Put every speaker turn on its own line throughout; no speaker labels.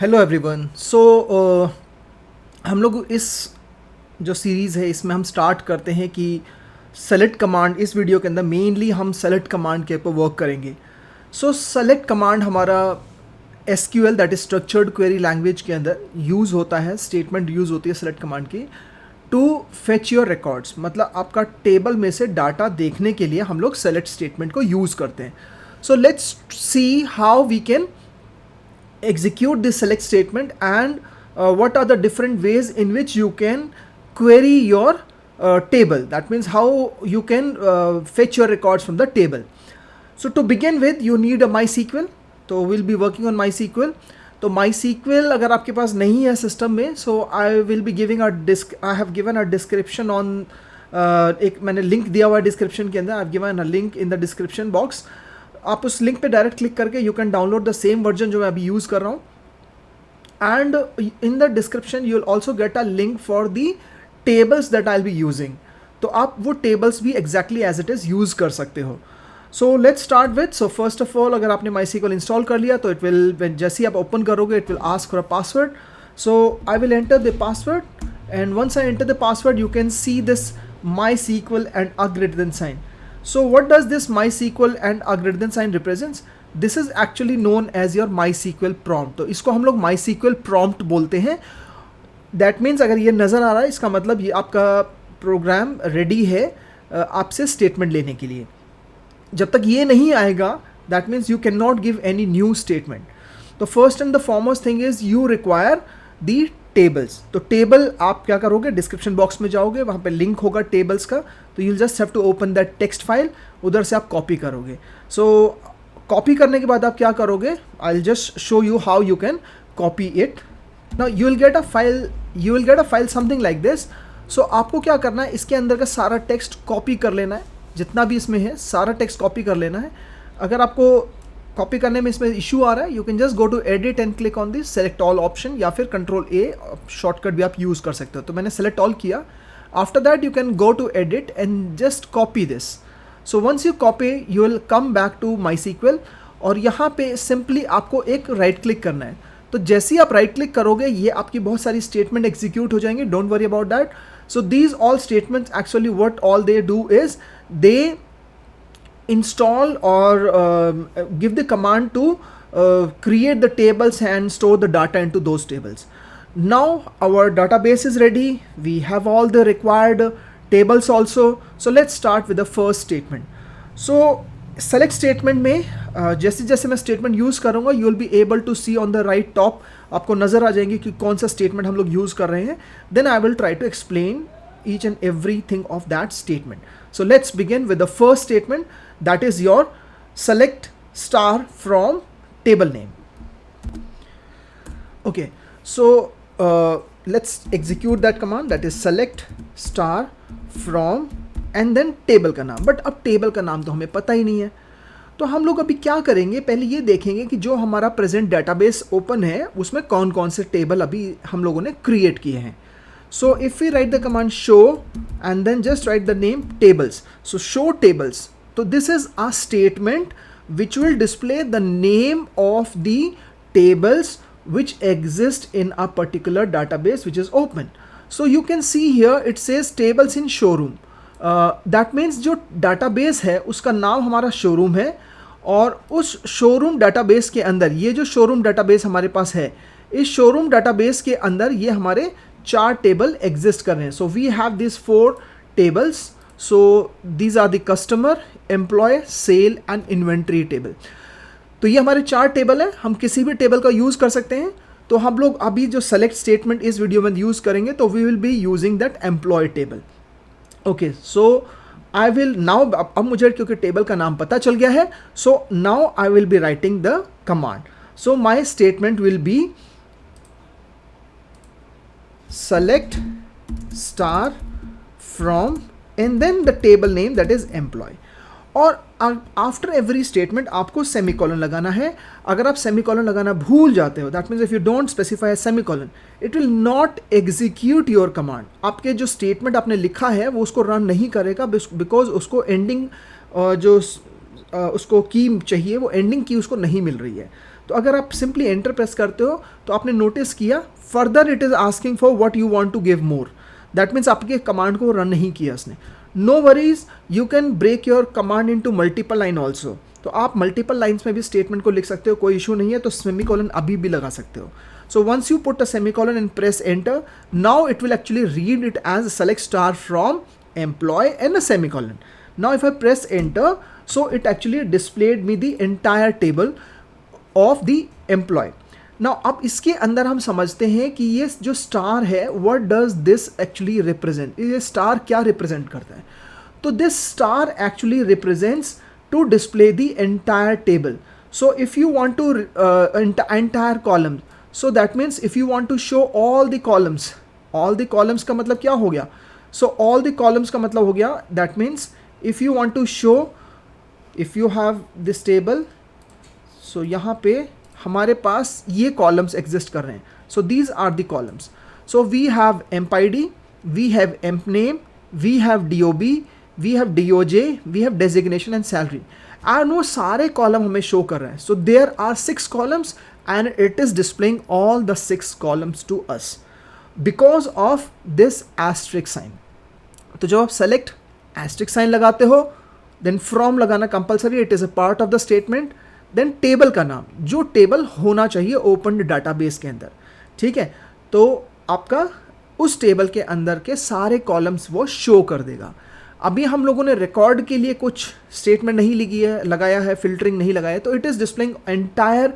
Hello everyone. हम लोग इस जो सीरीज़ है इसमें हम स्टार्ट करते हैं कि सेलेक्ट कमांड। इस वीडियो के अंदर मेनली हम सेलेक्ट कमांड के ऊपर वर्क करेंगे। सेलेक्ट कमांड हमारा SQL that is structured query language के अंदर यूज़ होता है। स्टेटमेंट यूज़ होती है सेलेक्ट कमांड की टू फेच योर रिकॉर्ड्स, मतलब आपका टेबल में से डाटा देखने के लिए हम लोग सेलेक्ट स्टेटमेंट को यूज़ करते हैं। So let's see how we can execute this select statement and what are the different ways in which you can query your table. That means how you can fetch your records from the table. So to begin with you need a MySQL. तो we'll be working on MySQL. तो MySQL अगर आपके पास नहीं है system में, so I will be giving I have given a description on एक मैंने link दिया हुआ है डिस्क्रिप्शन के अंदर। I have given a link in the description box. आप उस लिंक पे डायरेक्ट क्लिक करके you can download the same version जो मैं अभी यूज़ कर रहा हूँ। And in the description you will also get a link for the tables that I will be using. तो आप वो टेबल्स भी exactly as it is use कर सकते हो। So let's start with. So first of all अगर आपने MySQL install कर लिया तो इट विल, जैसे ही आप ओपन करोगे it will ask for a password. So I will enter the password and once I enter the password you can see this MySQL and a greater than sign. So what does this MySQL and a greater than sign represents? This is actually known as your MySQL prompt. तो इसको हम लोग MySQL prompt बोलते हैं। That means अगर ये नज़र आ रहा है इसका मतलब ये आपका प्रोग्राम रेडी है आपसे स्टेटमेंट लेने के लिए। जब तक ये नहीं आएगा that means you cannot give any new statement. तो first and the foremost thing is you require the tables. तो टेबल आप क्या करोगे, डिस्क्रिप्शन बॉक्स में जाओगे, वहाँ पे लिंक होगा टेबल्स का। तो you just have to open that text file, उधर से आप कॉपी करोगे। सो कॉपी करने के बाद आप क्या करोगे, I will just show you how you can copy it. Now you will get a file something like this. So आपको क्या करना है, इसके अंदर का सारा टेक्स्ट कॉपी कर लेना है, जितना भी इसमें है सारा टेक्स्ट कॉपी कर लेना है। अगर आपको कॉपी करने में इसमें इशू आ रहा है, you can just go to edit and click on this select all option, या फिर कंट्रोल ए शॉर्टकट भी आप यूज़ कर सकते हो। तो मैंने सेलेक्ट ऑल किया। After that you can go to edit and just copy this. So once you copy you will come back to MySQL और यहाँ पे सिंपली आपको एक राइट क्लिक करना है। तो जैसे ही आप राइट क्लिक करोगे ये आपकी बहुत सारी स्टेटमेंट एग्जीक्यूट हो जाएंगे। Don't worry about that. So these all statements actually what all they do is they install or give the command to create the tables and store the data into those tables. Now our database is ready. We have all the required tables also. So let's start with the first statement. So select statement में जैसे जैसे मैं statement use करूँगा you will be able to see on the right top आपको नज़र आ जाएंगे कि कौन सा statement हम लोग use कर रहे हैं। Then I will try to explain each and everything of that statement. So let's begin with the first statement, that is your select star from table name. Okay, so let's execute that command, that is select star from and then table का नाम। But अब table का नाम तो हमें पता ही नहीं है। तो हम लोग अभी क्या करेंगे, पहले ये देखेंगे कि जो हमारा प्रेजेंट डेटाबेस ओपन है उसमें कौन कौन से टेबल अभी हम लोगों ने क्रिएट किए हैं। So if we write the command show and then just write the name tables. So show tables. So this is a statement which will display the name of the tables which exist in a particular database which is open. So you can see here it says tables in showroom. That means जो database है उसका नाम हमारा showroom है और उस showroom database के अंदर ये जो showroom database हमारे पास है, इस showroom database के अंदर ये हमारे चार टेबल एग्जिस्ट कर रहे हैं। So we have this 4 tables. So these are the customer, employee, sale and inventory table. तो ये हमारे 4 टेबल है, हम किसी भी टेबल का यूज़ कर सकते हैं। तो हम लोग अभी जो सेलेक्ट स्टेटमेंट इस वीडियो में यूज़ करेंगे तो we will be using that employee table. Okay, so I will now, अब मुझे क्योंकि टेबल का नाम पता चल गया है, so now I will be writing the command. So my statement will B select star from and then the table name, that is employee. और आफ्टर एवरी स्टेटमेंट आपको सेमीकोलन लगाना है। अगर आप सेमीकोलन लगाना भूल जाते हो, that means if you don't specify semicolon it will not execute your command. आपके जो स्टेटमेंट आपने लिखा है वो उसको रन नहीं करेगा, बिकॉज उसको एंडिंग जो उसको की चाहिए वो एंडिंग की उसको नहीं मिल रही है। तो अगर आप सिंपली एंटर प्रेस करते हो तो आपने नोटिस किया further it is asking for what you want to give more, that means आपके कमांड को रन नहीं किया उसने. No worries, you can break your command into multiple line also. तो आप मल्टीपल लाइन्स में भी स्टेटमेंट को लिख सकते हो, कोई इशू नहीं है. तो सेमीकोलन अभी भी लगा सकते हो. So once you put a semicolon and press enter, now it will actually read it as select star from employee and a semicolon. Now if I press enter, so it actually displayed me the entire table of the employee. Now अब इसके अंदर हम समझते हैं कि ये जो star है what does this actually represent, ये स्टार क्या रिप्रेजेंट करता है. तो this star actually represents to display the entire table. So if you want to entire column, so that means if you want to show all the columns का मतलब क्या हो गया. So all the columns का मतलब हो गया, that means if you want to show, if you have this table, so यहाँ पे हमारे पास ये columns exist कर रहे हैं. So these are the columns. So we have emp id, we have emp name, we have dob, we have doj, we have designation and salary. And वो सारे column हमें show कर रहे हैं. So there are 6 columns and it is displaying all the 6 columns to us because of this asterisk sign. तो जब आप select asterisk sign लगाते हो, then from लगाना compulsory, it is a part of the statement. Then table का नाम, जो table होना चाहिए opened database के अंदर, ठीक है. तो आपका उस टेबल के अंदर के सारे कॉलम्स वो शो कर देगा. अभी हम लोगों ने रिकॉर्ड के लिए कुछ स्टेटमेंट नहीं लगाया है, फिल्टरिंग नहीं लगाया है, तो it is displaying entire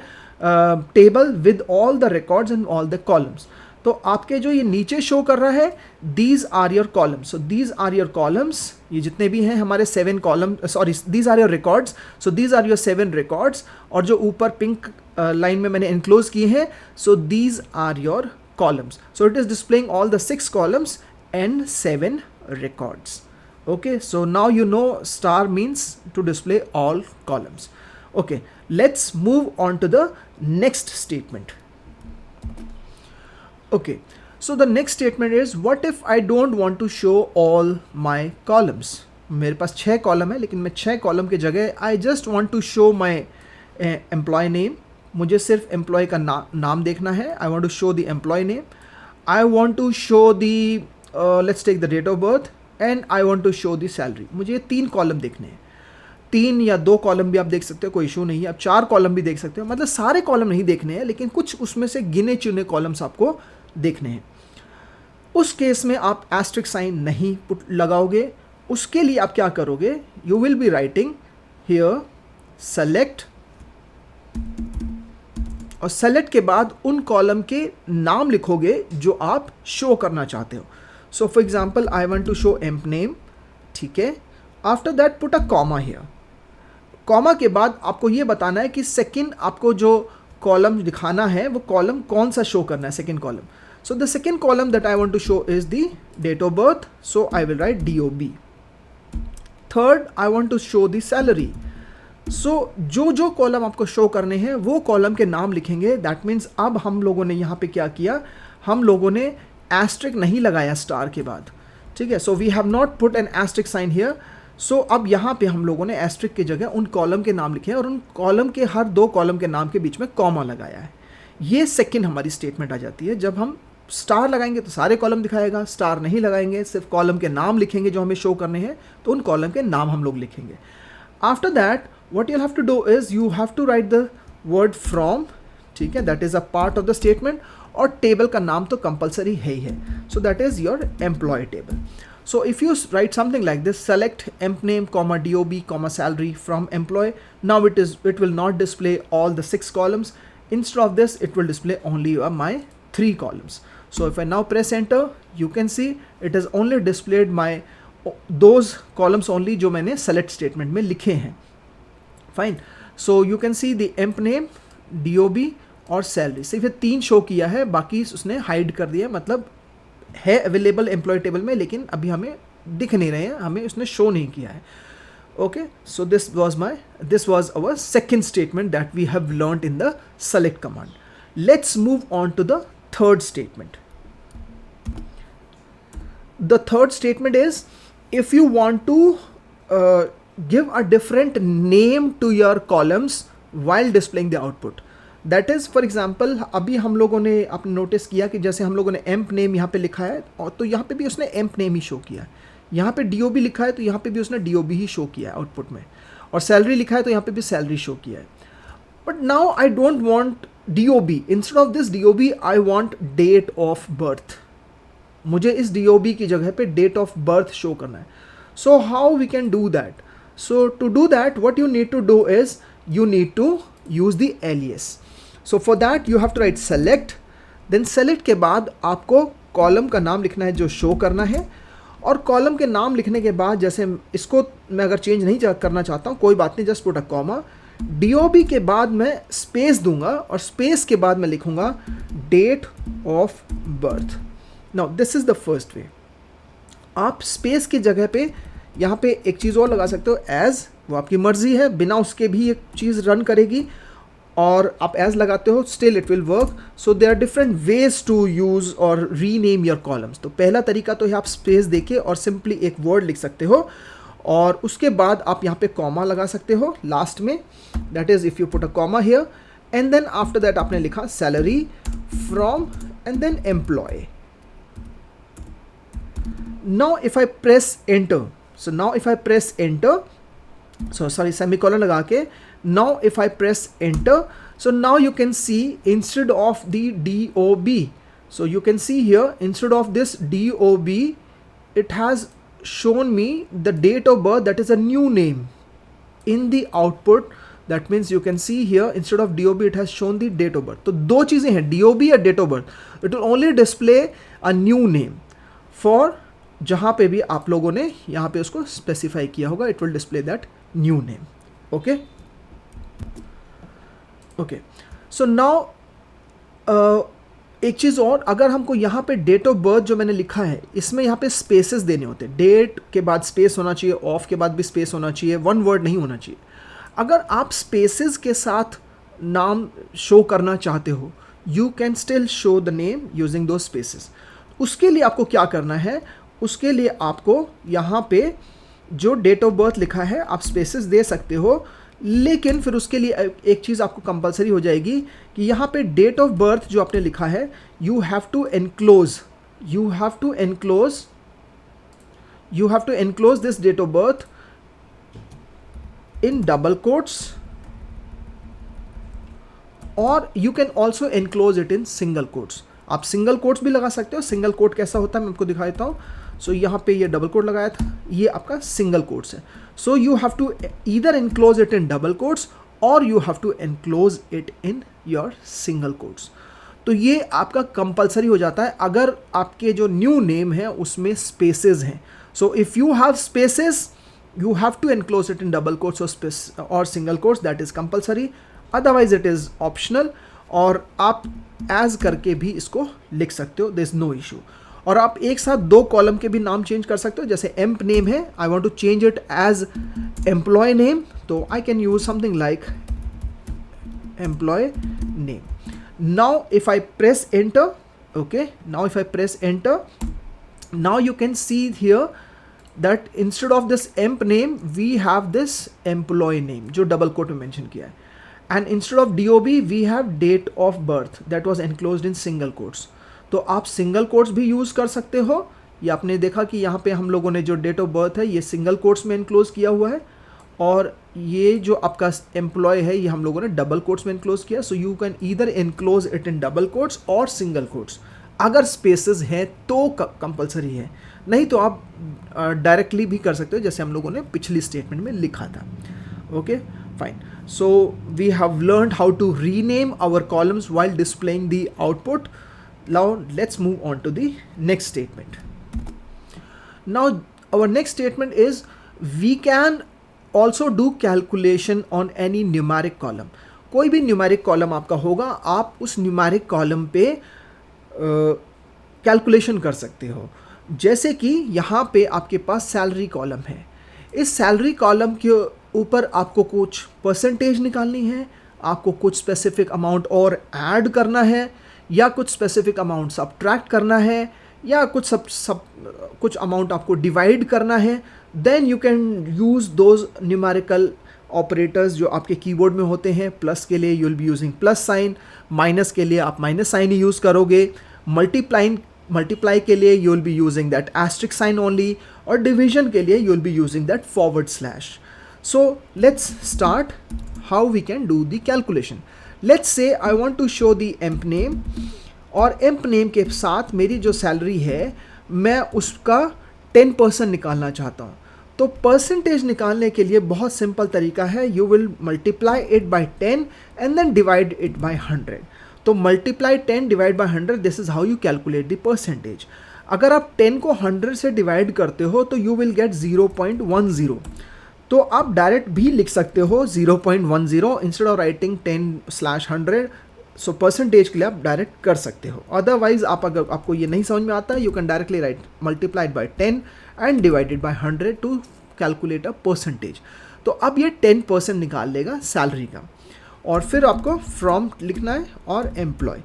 table with all the records and all the columns. तो आपके जो ये नीचे शो कर रहा है, these are your columns. So these are your columns, ये जितने भी हैं हमारे 7 column, sorry these are your records. So these are your 7 records. और जो ऊपर पिंक लाइन में मैंने एनक्लोज किए हैं, so these are your columns. So it is displaying all the 6 columns and 7 records. Okay, so now you know star means to display all columns. Okay, let's move on to the next statement. Okay, so the next statement is, what if I don't want to show all my columns? मेरे पास 6 column है, लेकिन मैं 6 column की जगह I just want to show my employee name. मुझे सिर्फ employ का नाम देखना है. I want to show the employee name, I want to show the, let's take the date of birth, and I want to show the salary. मुझे ये 3 column देखने हैं. 3 या 2 कॉलम भी आप देख सकते हो, कोई इशू नहीं है. आप 4 कॉलम भी देख सकते हो, मतलब सारे कॉलम नहीं देखने हैं, लेकिन कुछ उसमें से गिने चुने कॉलम्स आपको देखने हैं. उस केस में आप एस्ट्रिक साइन नहीं लगाओगे. उसके लिए आप क्या करोगे, you will be writing here select, और सेलेक्ट के बाद उन कॉलम के नाम लिखोगे जो आप शो करना चाहते हो. So for example I want to show emp name, ठीक है. After that put a comma here. Comma के बाद आपको ये बताना है कि सेकंड आपको जो कॉलम दिखाना है वो कॉलम कौन सा शो करना है, second column. So the second column that I want to show is the date of birth, so I will write DOB. Third, I want to show the salary. So जो column आपको show करने हैं वो column के नाम लिखेंगे. That means अब हम लोगों ने यहाँ पे क्या किया, हम लोगों ने एस्ट्रिक नहीं लगाया स्टार के बाद, ठीक है. So we have not put an asterisk sign here. So अब यहाँ पे हम लोगों ने एस्ट्रिक की जगह उन कॉलम के नाम लिखे हैं और उन कॉलम के हर 2 कॉलम के नाम के बीच में कॉमा लगाया है. ये सेकेंड हमारी स्टेटमेंट आ जाती है. जब हम स्टार लगाएंगे तो सारे कॉलम दिखाएगा, स्टार नहीं लगाएंगे, सिर्फ कॉलम के नाम लिखेंगे जो हमें शो करने हैं, तो उन कॉलम के नाम हम लोग लिखेंगे. After that what you'll have to do is you have to write the word from, ठीक है, that is a part of the statement. और टेबल का नाम तो कंपलसरी है ही है. So that is your employee table. So if you write something like this, select emp name, comma DOB, comma salary from employee. Now it will not display all the 6 columns. Instead of this, it will display only my 3 columns. So if I now press enter, you can see it has only displayed my those columns only जो मैंने select statement में लिखे हैं. Fine. So you can see the emp name, DOB और salary. सिर्फ 3 show किया है, बाकी उसने हाइड कर दिया, मतलब है अवेलेबल एम्प्लॉय टेबल में, लेकिन अभी हमें दिख नहीं रहे हैं, हमें उसने शो नहीं किया है. Okay, so this was our second statement that we have learned in the select command. Let's move on to the third statement. The third statement is, if you want to give a different name to your columns while displaying the output. That is for example अभी हम लोगों ने आपने notice किया कि जैसे हम लोगों ने एम्प नेम यहाँ पे लिखा है, और तो यहाँ पे भी उसने एम्प नेम ही शो किया है। यहाँ पे DOB लिखा है तो यहाँ पे भी उसने DOB ही शो किया है आउटपुट में, और सैलरी लिखा है तो यहाँ पे भी सैलरी शो किया है। But now I don't want DOB, instead of this DOB I want date of birth. मुझे इस DOB की जगह पे डेट ऑफ बर्थ शो करना है। So how we can do that? So to do that what you need to do is you need to use the alias. So for that you have to write select, then select के बाद आपको column का नाम लिखना है जो show करना है, और कॉलम के नाम लिखने के बाद जैसे इसको मैं अगर चेंज नहीं करना चाहता हूँ कोई बात नहीं, just put a comma, DOB के बाद मैं स्पेस दूंगा और स्पेस के बाद मैं लिखूंगा date of birth. Now this is the first way. आप स्पेस की जगह पे यहाँ पे एक चीज़ और लगा सकते हो एज, वो आपकी मर्जी है, बिना उसके भी एक चीज़ रन करेगी, और आप एज लगाते हो still it will work. So there are different ways to use और रीनेम योर कॉलम्स। तो पहला तरीका तो है आप स्पेस देके और सिंपली एक वर्ड लिख सकते हो, और उसके बाद आप यहाँ पे कॉमा लगा सकते हो लास्ट में, that is if you put a comma here and then after that आपने लिखा salary from and then employee. Now if I press enter, so now if I press enter, so sorry semicolon लगा के, now if I press enter, so now you can see instead of the DOB, so you can see here instead of this DOB it has shown me the date of birth, that is a new name in the output. That means you can see here instead of DOB it has shown the date of birth. तो दो चीज़ें हैं, DOB या date of birth, it will only display a new name for जहाँ पे भी आप लोगों ने यहाँ पे उसको स्पेसिफाई किया होगा, it will display that new name. Okay okay, so now एक चीज़ और, अगर हमको यहाँ पे डेट ऑफ बर्थ जो मैंने लिखा है इसमें यहाँ पे स्पेसेस देने होते हैं, डेट के बाद स्पेस होना चाहिए, ऑफ के बाद भी स्पेस होना चाहिए, वन वर्ड नहीं होना चाहिए। अगर आप स्पेसेस के साथ नाम शो करना चाहते हो, you can still show the name using दो स्पेसेस। उसके लिए आपको क्या करना है, उसके लिए आपको यहाँ पे जो डेट ऑफ बर्थ लिखा है आप स्पेसेस दे सकते हो, लेकिन फिर उसके लिए एक चीज़ आपको कंपलसरी हो जाएगी कि यहाँ पे डेट ऑफ बर्थ जो आपने लिखा है you have to enclose this date of birth in double quotes, और you can also enclose it in single quotes. आप सिंगल कोट्स भी लगा सकते हो। सिंगल कोट कैसा होता है मैं आपको दिखा देता हूँ। सो यहाँ पे ये डबल कोट लगाया था, ये आपका सिंगल कोट्स है। So you have to either enclose it in double quotes और you have to enclose it in your single quotes. तो ये आपका कंपलसरी हो जाता है अगर आपके जो न्यू नेम है उसमें स्पेसेस हैं। So if you have spaces you have to enclose it in double quotes और single quotes, that is compulsory, otherwise it is optional, और आप एज करके भी इसको लिख सकते हो, देयर इज नो इशू। और आप एक साथ दो कॉलम के भी नाम चेंज कर सकते हो। जैसे एम्प नेम है, I want to change it as employ name, तो I can use something like employ name. Now if I press enter, okay, now if I press enter, now you can see here that instead of this emp name we have this employee name जो double coat में mention किया है, and instead of DOB we have date of birth that was enclosed in single quotes। तो आप single quotes भी use कर सकते हो। ये आपने देखा कि यहाँ पे हम लोगों ने जो डेट ऑफ बर्थ है ये सिंगल कोट्स में इनक्लोज किया हुआ है, और ये जो आपका एम्प्लॉय है ये हम लोगों ने डबल कोट्स में इनक्लोज किया। सो you can either enclose it in double quotes और सिंगल कोट्स। अगर स्पेसेस हैं तो कंपलसरी है, नहीं तो आप डायरेक्टली भी कर सकते हो जैसे हम लोगों ने पिछली स्टेटमेंट में लिखा था। Okay fine, so we have learned how to rename our columns while displaying the output. Now let's move on to the next statement. Now our next statement is we can also do calculation on any numeric column. कोई भी numeric column आपका होगा, आप उस numeric column पे calculation कर सकते हो। जैसे कि यहाँ पे आपके पास सैलरी कॉलम है, इस सैलरी कॉलम के ऊपर आपको कुछ परसेंटेज निकालनी है, आपको कुछ स्पेसिफिक अमाउंट और ऐड करना है, या कुछ स्पेसिफिक अमाउंट सब्ट्रैक्ट करना है, या कुछ अमाउंट आपको डिवाइड करना है। Then you can use those numerical operators जो आपके कीबोर्ड में होते हैं। प्लस के लिए you will be using plus sign, minus के लिए आप माइनस साइन ही यूज़ करोगे, मल्टीप्लाई के लिए you will be using that asterisk sign only, और डिवीजन के लिए you will be using that forward slash. So let's start how we can do the calculation. Let's say I want to show the emp name, और emp name के साथ मेरी जो salary है मैं उसका 10% निकालना चाहता हूँ। तो परसेंटेज निकालने के लिए बहुत सिंपल तरीका है, you will multiply it by 10 and then divide it by 100। तो multiply 10 divide by 100, this is how you calculate the percentage. अगर आप 10 को 100 से डिवाइड करते हो तो यू विल गेट 0.10। तो आप डायरेक्ट भी लिख सकते हो 0.10 instead of writing 10/100। So percentage के लिए आप डायरेक्ट कर सकते हो। अदरवाइज आप अगर आपको ये नहीं समझ में आता, you can directly write multiplied by 10 and divided by 100 to calculate a percentage. तो अब ये 10% निकाल लेगा सैलरी का, और फिर आपको फ्रॉम लिखना है और employee,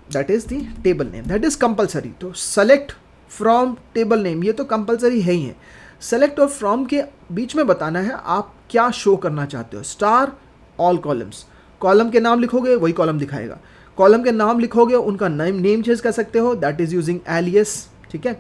that is the table name, that is compulsory. तो सेलेक्ट फ्रॉम टेबल नेम ये तो कंपलसरी है ही है। सेलेक्ट और फ्रॉम के बीच में बताना है आप क्या शो करना चाहते हो। स्टार ऑल कॉलम्स, कॉलम के नाम लिखोगे वही कॉलम दिखाएगा, कॉलम के नाम लिखोगे उनका नेम चेंज कर सकते हो, दैट इज यूजिंग एलियस, ठीक है।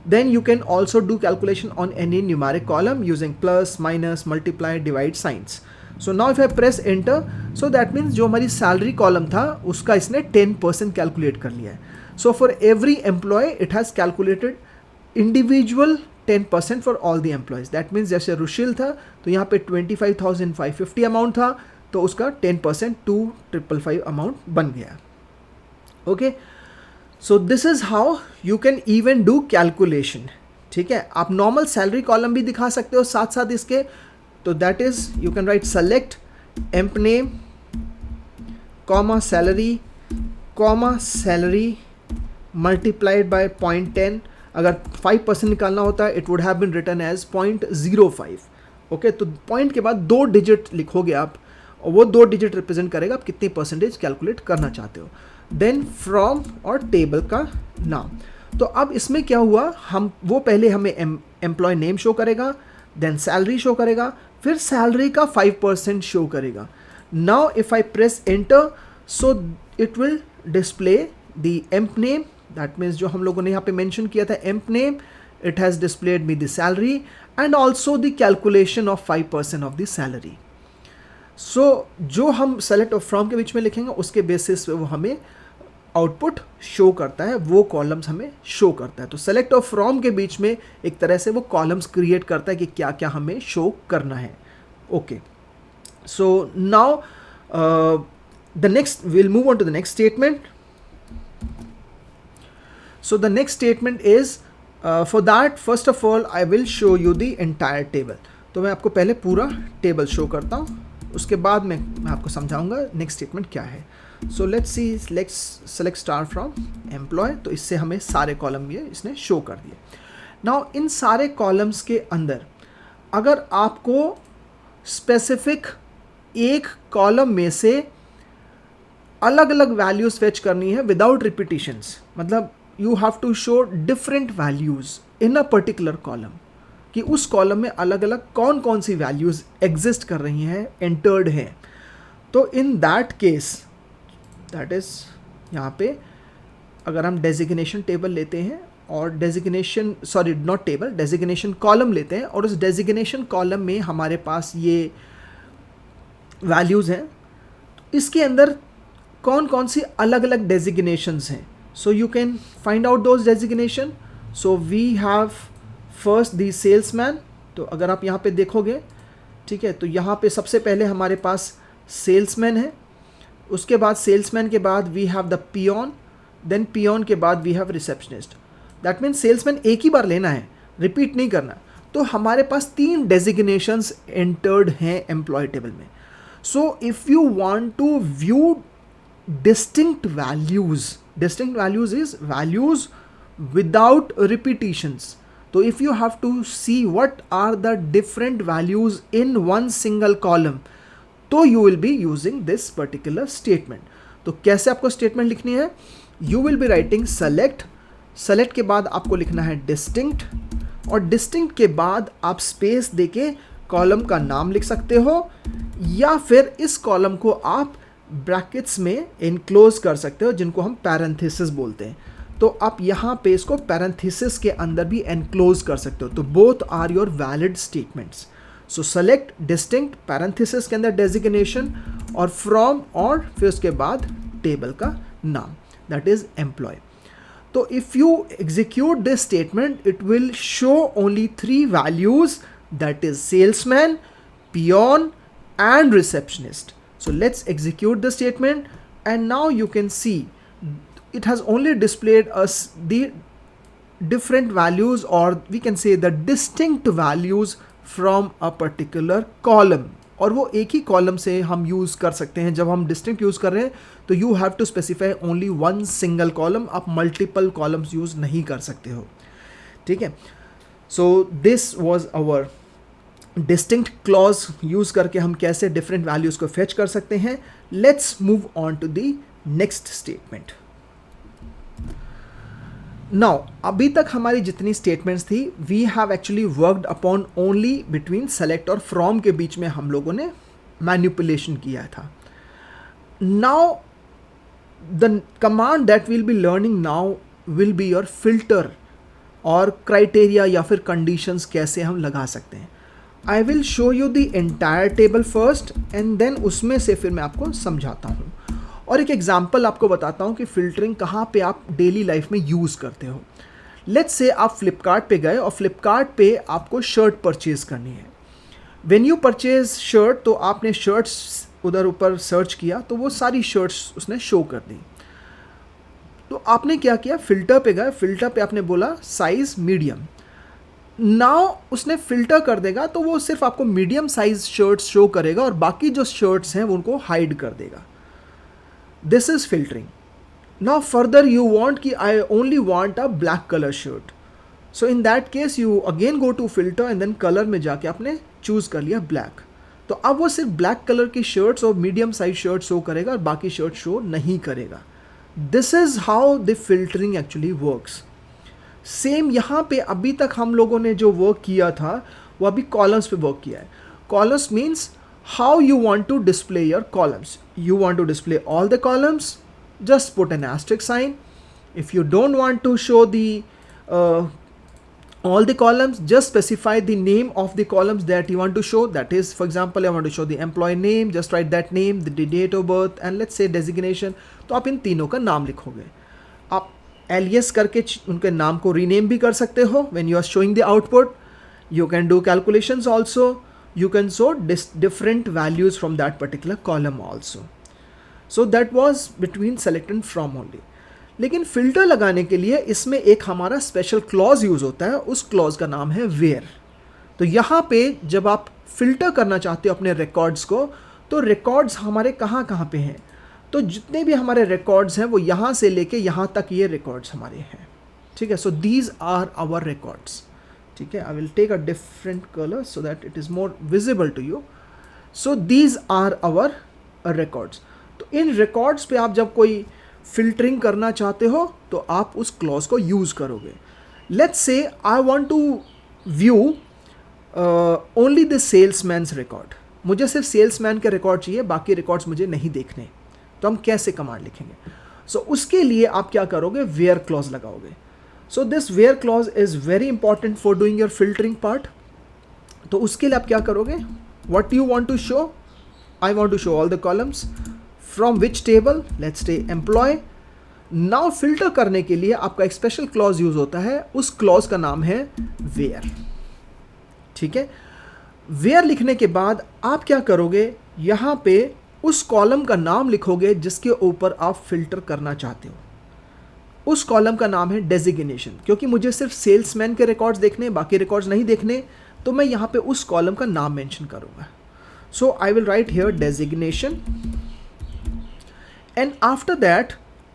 Then you can also do calculation on any numeric column using plus, minus, multiply, divide signs. So now if I press enter, so that means जो हमारी salary column था उसका इसने 10% calculate कर लिया है। So for every employee it has calculated individual 10% for all the employees. That means जैसे रुशील था तो यहाँ पे 25,550 अमाउंट था, तो उसका 10% 2,555 अमाउंट बन गया। Okay, so this is how you can even do calculation, ठीक है। आप नॉर्मल सैलरी कॉलम भी दिखा सकते हो साथ साथ इसके। तो that is you can write select emp name comma salary multiplied by 0.10। अगर 5% निकालना होता है it would have been written as 0.05। Okay, तो पॉइंट के बाद 2 डिजिट लिखोगे आप, और वो 2 डिजिट रिप्रेजेंट करेगा आप कितनी परसेंटेज कैलकुलेट करना चाहते हो। देन फ्रॉम और टेबल का नाम। तो अब इसमें क्या हुआ, हम वो पहले हमें एम्प्लॉय नेम शो करेगा, देन सैलरी शो करेगा, फिर सैलरी का 5% शो करेगा। Now if I press enter, so it will display the emp name, that means जो हम लोगों ने यहाँ पे मेंशन किया था emp name, it has displayed me the salary and also the calculation of 5% of the salary. So जो हम सेलेक्ट और फ्रॉम के बीच में लिखेंगे उसके बेसिस पे वो हमें आउटपुट शो करता है, वो कॉलम्स हमें शो करता है। तो सेलेक्ट और फ्रॉम के बीच में एक तरह से वो कॉलम्स क्रिएट करता है कि क्या क्या हमें शो करना है। Okay, so now the next will move on to the next statement. So the next statement is for that first of all I will show you the entire table. तो मैं आपको पहले पूरा टेबल शो करता हूँ, उसके बाद मैं आपको समझाऊंगा नेक्स्ट स्टेटमेंट क्या है। So let's C, let's select star from employ. तो इससे हमें सारे कॉलम ये इसने शो कर दिए। नाउ इन सारे कॉलम्स के अंदर अगर आपको स्पेसिफिक एक कॉलम में से अलग अलग वैल्यूज फेच करनी है विदाउट रिपीटिशंस, मतलब you have to show different values in a particular column, कि उस कॉलम में अलग अलग कौन कौन सी वैल्यूज एग्जिस्ट कर रही हैं, एंटर्ड हैं। तो in that case, that is यहाँ पे अगर हम डेजिग्नेशन टेबल लेते हैं और डेजिग्नेशन कॉलम लेते हैं, और उस डेजिग्नेशन कॉलम में हमारे पास ये वैल्यूज़ हैं, इसके अंदर कौन कौन सी अलग अलग डेजिग्नेशंस हैं। So you can find out those designation. So we have first the salesman. तो अगर आप यहाँ पे देखोगे, ठीक है, तो यहाँ पे सबसे पहले हमारे पास सेल्समैन है, उसके बाद सेल्समैन के बाद we have the peon, then peon के बाद we have receptionist. That means salesman एक ही बार लेना है, रिपीट नहीं करना। तो हमारे पास 3 डेजिग्नेशंस एंटर्ड हैं एम्प्लॉय टेबल में। So if you want to view distinct values is values without repetitions. So if you have to see what are the different values in one single column, तो you will be using this particular statement. तो कैसे आपको statement लिखनी है, you will be writing select के बाद आपको लिखना है distinct, और distinct के बाद आप space देके कॉलम का नाम लिख सकते हो, या फिर इस कॉलम को आप ब्रैकेट्स में इनक्लोज कर सकते हो, जिनको हम पैरेंथेसिस बोलते हैं। तो आप यहाँ पे इसको पैरेंथेसिस के अंदर भी एनक्लोज कर सकते हो। तो both are your valid statements. So select distinct, parenthesis के अंदर डेजिग्नेशन, और फ्रॉम, और फिर उसके बाद टेबल का नाम, दैट इज एम्प्लॉय। तो if you execute this statement, it will show only 3 values, that is salesman, peon and receptionist. So let's execute the statement, and now you can see it has only displayed us the different values, or we can say the distinct values from a particular column. और वो एक ही column से हम use कर सकते हैं। जब हम डिस्टिंक्ट यूज़ कर रहे हैं तो you have to specify only 1 single column, आप मल्टीपल कॉलम्स यूज़ नहीं कर सकते हो, ठीक है। So this was our distinct clause use करके हम कैसे डिफरेंट वैल्यूज को फेच कर सकते हैं। Let's move on to the next statement. Now अभी तक हमारी जितनी स्टेटमेंट्स थी, we have actually worked upon only between select और फ्रॉम के बीच में हम लोगों ने मैनिपुलेशन किया था। Now the command that will be learning now will be your filter और क्राइटेरिया या फिर कंडीशंस कैसे हम लगा सकते हैं। I will show you the entire table first, and then उसमें से फिर मैं आपको समझाता हूँ और एक एग्जाम्पल आपको बताता हूँ कि फ़िल्टरिंग कहाँ पे आप डेली लाइफ में यूज़ करते हो। लेट्स से आप फ्लिपकार्ट पे गए और फ्लिपकार्ट पे आपको शर्ट परचेज़ करनी है। व्हेन यू परचेज शर्ट, तो आपने शर्ट्स उधर ऊपर सर्च किया तो वो सारी शर्ट्स उसने शो कर दी। तो आपने क्या किया, फ़िल्टर पे गए, फ़िल्टर पे आपने बोला साइज़ मीडियम। नाउ उसने फ़िल्टर कर देगा तो वो सिर्फ आपको मीडियम साइज शर्ट्स शो करेगा और बाकी जो शर्ट्स हैं वो उनको हाइड कर देगा। This is filtering. Now further you want कि I only want a black colour shirt, so in that case you again go to filter and then colour में जाके आपने चूज़ कर लिया ब्लैक। तो अब वो सिर्फ ब्लैक कलर की शर्ट्स और मीडियम साइज शर्ट शो करेगा और बाकी शर्ट शो नहीं करेगा। This is how the filtering actually works. Same यहाँ पे अभी तक हम लोगों ने जो वर्क किया था वो अभी कॉलम्स पे वर्क किया है। Columns means how you want to display your columns. You want to display all the columns, just put an asterisk sign. If you don't want to show the all the columns, just specify the name of the columns that you want to show. That is, for example, I want to show the employee name, just write that name, the date of birth, and let's say designation. तो आप इन तीनों का नाम लिखोगे। आप alias करके उनके नाम को रीनेम भी कर सकते हो। When you are showing the output, you can do calculations also, you can show different values from that particular column also. So that was between select and from only. लेकिन filter लगाने के लिए इसमें एक हमारा स्पेशल क्लॉज यूज़ होता है, उस क्लॉज का नाम है वेयर। तो यहाँ पे जब आप फिल्टर करना चाहते हो अपने रिकॉर्ड्स को, तो रिकॉर्ड्स हमारे कहाँ कहाँ पे हैं, तो जितने भी हमारे रिकॉर्ड्स हैं वो यहाँ से लेके यहाँ तक ये रिकॉर्ड्स हमारे हैं, ठीक है। So these are our records, ठीक है। I will take a different colour so that it is more visible to you. So these are our records. तो इन रिकॉर्ड्स पे आप जब कोई फिल्टरिंग करना चाहते हो तो आप उस क्लॉज को यूज़ करोगे। Let's say I want to view only the salesman's record. मुझे सिर्फ सेल्समैन के रिकॉर्ड चाहिए, बाकी रिकॉर्ड्स मुझे नहीं देखने। तो हम कैसे कमांड लिखेंगे? सो उसके लिए आप क्या करोगे, वेयर क्लॉज लगाओगे। So this where clause is very important for doing your filtering part. तो उसके लिए आप क्या करोगे, what you want to show, I want to show all the columns from which table, let's say employ. Now filter करने के लिए आपका एक स्पेशल क्लॉज यूज होता है, उस क्लॉज का नाम है वेयर, ठीक है। वेयर लिखने के बाद आप क्या करोगे, यहाँ पे उस कॉलम का नाम लिखोगे जिसके ऊपर आप फिल्टर करना चाहते हो। उस कॉलम का नाम है डेजिग्नेशन। क्योंकि मुझे सिर्फ सेल्समैन के रिकॉर्ड्स देखने, बाकी रिकॉर्ड्स नहीं देखने, तो मैं यहाँ पे उस कॉलम का नाम मेंशन करूँगा। So I will write here designation, and after that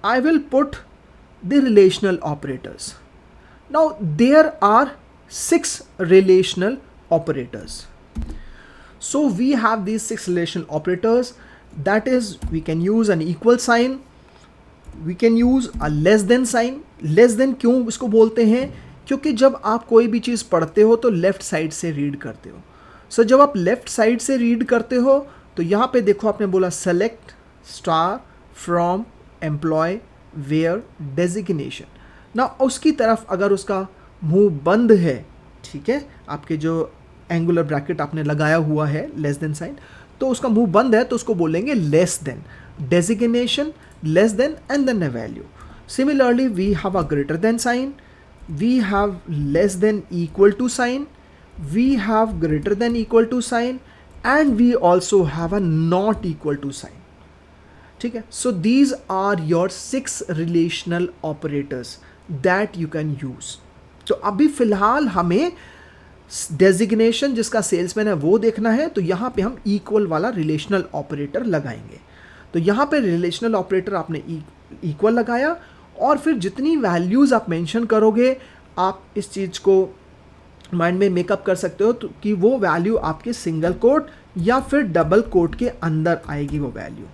I will put the relational operators. Now there are 6 relational operators. So we have these 6 relational operators. That is, we can use an equal sign, we can use a less than sign. Less than क्यों इसको बोलते हैं, क्योंकि जब आप कोई भी चीज़ पढ़ते हो तो लेफ्ट साइड से रीड करते हो। सो जब आप लेफ्ट साइड से रीड करते हो तो यहाँ पे देखो आपने बोला select star from employ where designation ना, उसकी तरफ अगर उसका मुंह बंद है, ठीक है, आपके जो एंगुलर ब्रैकेट आपने लगाया हुआ है लेस देन साइन, तो उसका मुंह बंद है तो उसको बोलेंगे less than, designation less than and then a value. Similarly, we have a greater than sign, we have less than equal to sign, we have greater than equal to sign, and we also have a not equal to sign. ठीक है, so these are your 6 relational operators that you can use. तो अभी फिलहाल हमें designation जिसका salesman है वो देखना है, तो यहाँ पे हम इक्वल वाला रिलेशनल ऑपरेटर लगाएंगे. तो यहाँ पे रिलेशनल ऑपरेटर आपने इक्वल लगाया और फिर जितनी वैल्यूज़ आप मेंशन करोगे आप इस चीज़ को माइंड में मेकअप कर सकते हो, तो कि वो वैल्यू आपके सिंगल कोट या फिर डबल कोट के अंदर आएगी वो वैल्यू.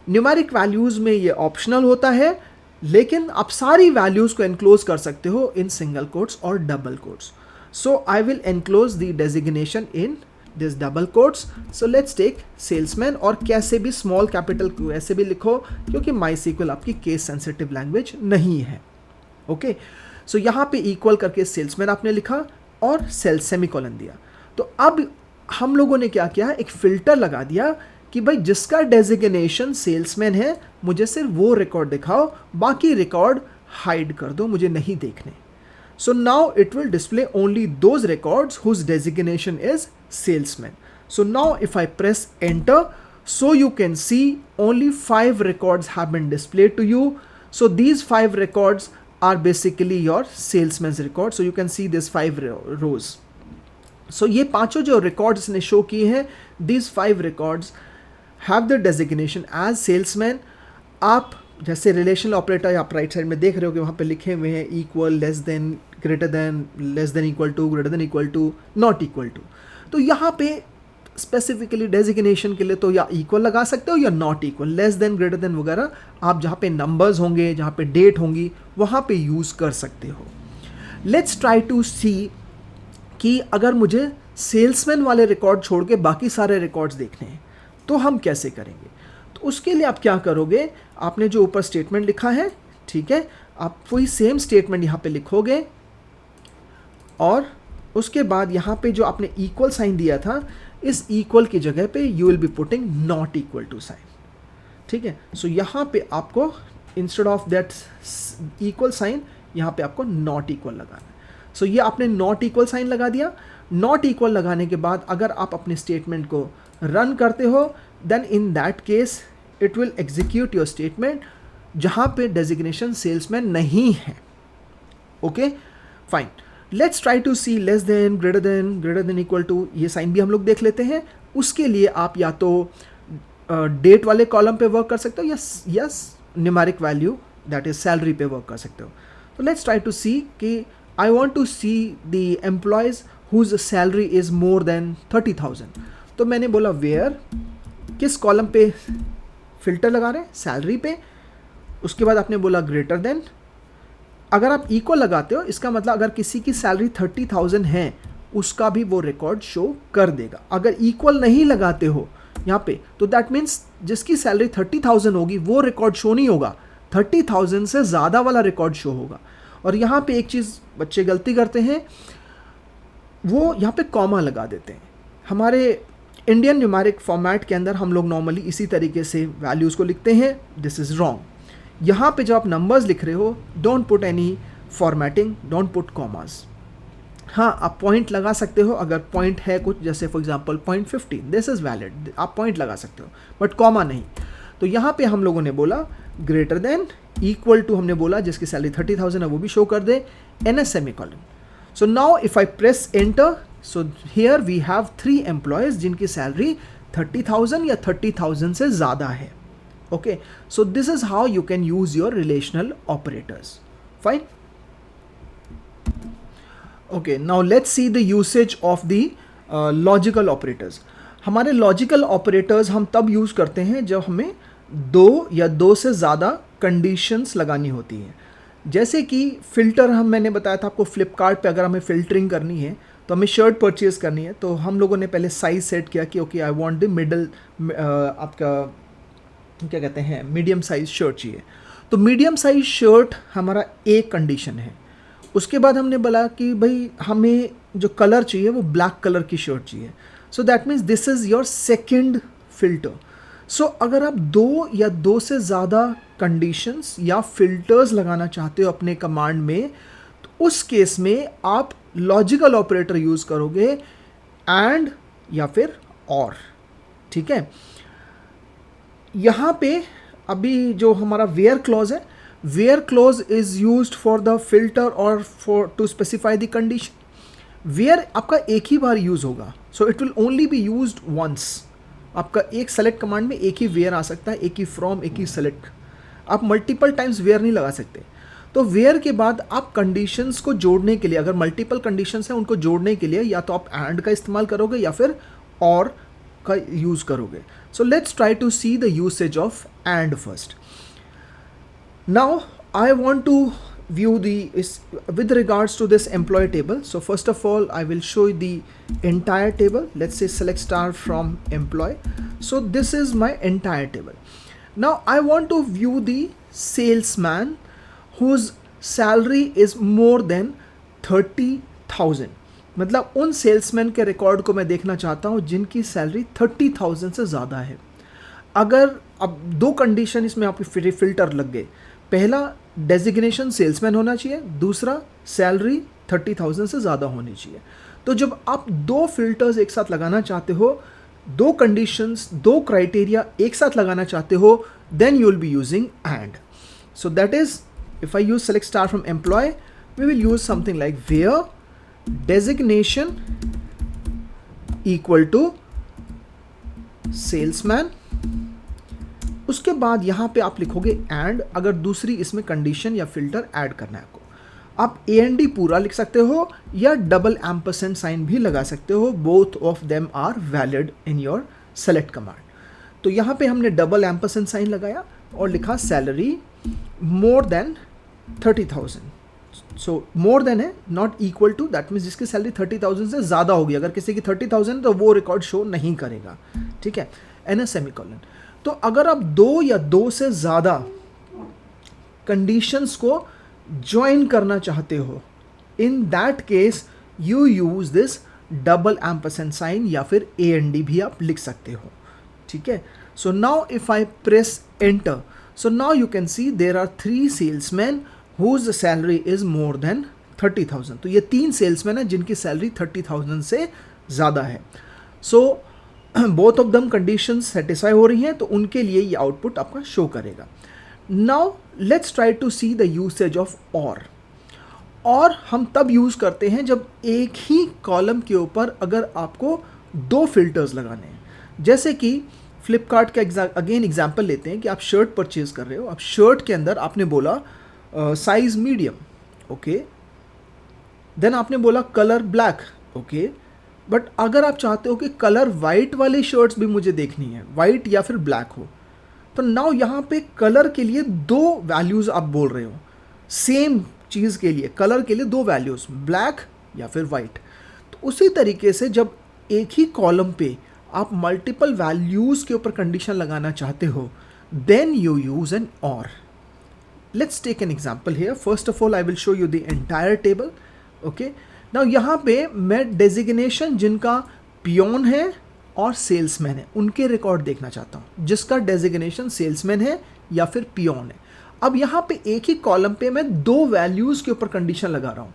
न्यूमेरिक वैल्यूज़ में ये ऑप्शनल होता है, लेकिन आप सारी वैल्यूज़ को एनक्लोज कर सकते हो इन सिंगल कोट्स और double quotes. So I will enclose the designation in this double quotes. So let's take salesman, और कैसे भी स्मॉल कैपिटल को ऐसे भी लिखो क्योंकि माईसीक्वल आपकी केस सेंसिटिव लैंग्वेज नहीं है. ओके, सो यहाँ पे इक्वल करके सेल्समैन आपने लिखा और सेल सेमीकोलन दिया. तो अब हम लोगों ने क्या किया, एक फिल्टर लगा दिया कि भाई जिसका डेजिग्नेशन सेल्समैन है मुझे सिर्फ वो रिकॉर्ड दिखाओ, बाकी रिकॉर्ड हाइड कर दो, मुझे नहीं देखने. So now it will display only those records whose designation is salesman. So now if I press enter, so you can see only 5 records have been displayed to you. So these 5 records are basically your salesman's record. So you can see these 5 rows. So ये पांचों जो records ने show किए हैं, these 5 records have the designation as salesman. आप जैसे relational operator आप right side में देख रहे हो कि वहाँ पे लिखे हुए हैं equal, less than, greater than, less than equal to, greater than equal to, not equal to. तो यहाँ पे स्पेसिफिकली डेजिग्नेशन के लिए तो या इक्वल लगा सकते हो या not equal, less than, greater then वगैरह आप जहाँ पे नंबर्स होंगे, जहाँ पे डेट होंगी, वहाँ पे यूज़ कर सकते हो. लेट्स ट्राई टू सी कि अगर मुझे सेल्समैन वाले रिकॉर्ड छोड़ के बाकी सारे रिकॉर्ड्स देखने हैं तो हम कैसे करेंगे. तो उसके लिए आप क्या करोगे, आपने जो ऊपर स्टेटमेंट लिखा है, ठीक है, आप वही सेम स्टेटमेंट यहाँ पे लिखोगे और उसके बाद यहाँ पे जो आपने इक्वल साइन दिया था, इस इक्वल की जगह पे you will be putting not equal to sign. ठीक है, सो यहाँ पे आपको instead of that equal sign यहाँ पे आपको नॉट इक्वल लगाना है. सो ये आपने नॉट इक्वल साइन लगा दिया. नॉट इक्वल लगाने के बाद अगर आप अपने स्टेटमेंट को रन करते हो, then in that case it will execute your statement जहाँ पे डेजिग्नेशन सेल्समैन नहीं है. Okay fine, let's try to see less than, greater than, equal to. ये साइन भी हम लोग देख लेते हैं. उसके लिए आप या तो डेट वाले कॉलम पे वर्क कर सकते हो या numeric value that is salary पे वर्क कर सकते हो. तो लेट्स ट्राई टू सी कि I want to see the employees whose salary is more than 30,000. तो मैंने बोला वेयर, किस कॉलम पे फिल्टर लगा रहे हैं, सैलरी पे. उसके बाद आपने बोला ग्रेटर देन. अगर आप इक्वल लगाते हो इसका मतलब अगर किसी की सैलरी 30,000 है उसका भी वो रिकॉर्ड शो कर देगा. अगर इक्वल नहीं लगाते हो यहाँ पे तो दैट मीन्स जिसकी सैलरी 30,000 होगी वो रिकॉर्ड शो नहीं होगा, 30,000 से ज़्यादा वाला रिकॉर्ड शो होगा. और यहाँ पे एक चीज़ बच्चे गलती करते हैं, वो यहाँ पे कॉमा लगा देते हैं. हमारे इंडियन न्यूमेरिक फॉर्मेट के अंदर हम लोग नॉर्मली इसी तरीके से वैल्यूज़ को लिखते हैं. This is wrong. यहाँ पे जब आप नंबर्स लिख रहे हो, don't put any formatting, don't put commas. हाँ, आप पॉइंट लगा सकते हो अगर पॉइंट है कुछ, जैसे for example point 15, this is valid, आप पॉइंट लगा सकते हो, बट कॉमा नहीं. तो यहाँ पे हम लोगों ने बोला ग्रेटर देन, इक्वल टू हमने बोला जिसकी सैलरी 30,000 है वो भी शो कर दे, and a semicolon. So now if I press enter, so here we have 3 employees जिनकी सैलरी 30,000 या 30,000 से ज़्यादा है. Okay, so this is how you can use your relational operators. Fine. Okay, now let's see the usage of the logical operators. हमारे logical operators हम तब use करते हैं जब हमें 2 या 2 से ज़्यादा conditions लगानी होती हैं. जैसे कि फ़िल्टर मैंने बताया था आपको, फ्लिपकार्ट पे अगर हमें फ़िल्टरिंग करनी है तो हमें शर्ट परचेज़ करनी है, तो हम लोगों ने पहले साइज़ सेट किया कि okay I want the middle, आपका क्या कहते हैं, मीडियम साइज़ शर्ट चाहिए। तो मीडियम साइज़ शर्ट हमारा एक कंडीशन है। उसके बाद हमने बोला कि भाई हमें जो कलर चाहिए वो ब्लैक कलर की शर्ट चाहिए। So that means this is your second filter. सो अगर आप दो या दो से ज़्यादा कंडीशंस या फिल्टर्स लगाना चाहते हो अपने कमांड में, तो उस केस में आप लॉजिकल ऑपरेटर यूज़ करोगे, एंड या फिर और। ठीक है, यहाँ पे अभी जो हमारा वेयर क्लॉज है, where clause is used for the filter और for to specify the condition. Where आपका एक ही बार यूज़ होगा, so it will only be used once. आपका एक सेलेक्ट कमांड में एक ही वेयर आ सकता है, एक ही फ्रॉम, एक ही सेलेक्ट। आप मल्टीपल टाइम्स वेयर नहीं लगा सकते। तो वेयर के बाद आप कंडीशंस को जोड़ने के लिए, अगर मल्टीपल कंडीशंस हैं उनको जोड़ने के लिए या तो आप एंड का इस्तेमाल करोगे या फिर और का यूज़ करोगे। So let's try to see the usage of and first. Now I want to view with regards to this employee table. So first of all I will show you the entire table. Let's say select star from employee. So this is my entire table. Now I want to view the salesman whose salary is more than 30,000. मतलब उन salesman के record को मैं देखना चाहता हूँ जिनकी salary 30,000 से ज़्यादा है। अगर अब दो कंडीशन इसमें आपके फिल्टर लग गए, पहला डेजिग्नेशन सेल्समैन होना चाहिए, दूसरा सैलरी 30,000 से ज़्यादा होनी चाहिए। तो जब आप दो फिल्टर्स एक साथ लगाना चाहते हो, दो कंडीशंस, दो क्राइटेरिया एक साथ लगाना चाहते हो, then you will be using and. So that is, if I use select star from employ, we will use something like where designation equal to salesman. उसके बाद यहाँ पे आप लिखोगे एंड, अगर दूसरी इसमें कंडीशन या फिल्टर ऐड करना है आपको। आप AND पूरा लिख सकते हो या डबल एम्परसेंड साइन भी लगा सकते हो, both of them are valid in your select command. तो यहाँ पे हमने डबल एम्परसेंड साइन लगाया और लिखा salary more than 30,000। So more than है, not equal to, that means जिसकी सैलरी 30,000 से ज़्यादा होगी। अगर किसी की 30,000 तो वो रिकॉर्ड शो नहीं करेगा। ठीक है, एन ए सेमीकोलन। तो अगर आप दो या दो से ज़्यादा कंडीशंस को ज्वाइन करना चाहते हो, in that case you use this double ampersand sign या फिर AND भी आप लिख सकते हो। ठीक है, so now if I press enter, so now you can see there are 3 salesman whose salary is more than 30,000। तो ये 3 सेल्समैन हैं जिनकी सैलरी 30,000 से ज़्यादा है। So both of them condition satisfy हो रही हैं, तो उनके लिए ये आउटपुट आपका शो करेगा। Now let's try to see the usage of or हम तब यूज़ करते हैं जब एक ही कॉलम के ऊपर अगर आपको दो फिल्टर्स लगाने हैं। जैसे कि फ्लिपकार्ट का अगेन एग्जांपल लेते हैं कि आप शर्ट परचेज़ कर रहे हो। अब शर्ट के अंदर आपने बोला साइज़ मीडियम, ओके, देन आपने बोला कलर ब्लैक, ओके, बट अगर आप चाहते हो कि कलर वाइट वाली शर्ट्स भी मुझे देखनी है, वाइट या फिर ब्लैक हो, तो नाउ यहाँ पे कलर के लिए दो वैल्यूज़ आप बोल रहे हो। सेम चीज़ के लिए कलर के लिए दो वैल्यूज़, ब्लैक या फिर वाइट। तो उसी तरीके से जब एक ही कॉलम पे आप मल्टीपल वैल्यूज़ के ऊपर कंडीशन लगाना चाहते हो, then you use an or. Let's take an example here. First of all I will show you the entire table, okay. Now यहाँ पे मैं डेजिग्नेशन जिनका पियोन है और सेल्समैन है उनके रिकॉर्ड देखना चाहता हूँ, जिसका डेजिग्नेशन सेल्समैन है या फिर पियोन है। अब यहाँ पे एक ही कॉलम पे मैं दो वैल्यूज़ के ऊपर कंडीशन लगा रहा हूँ।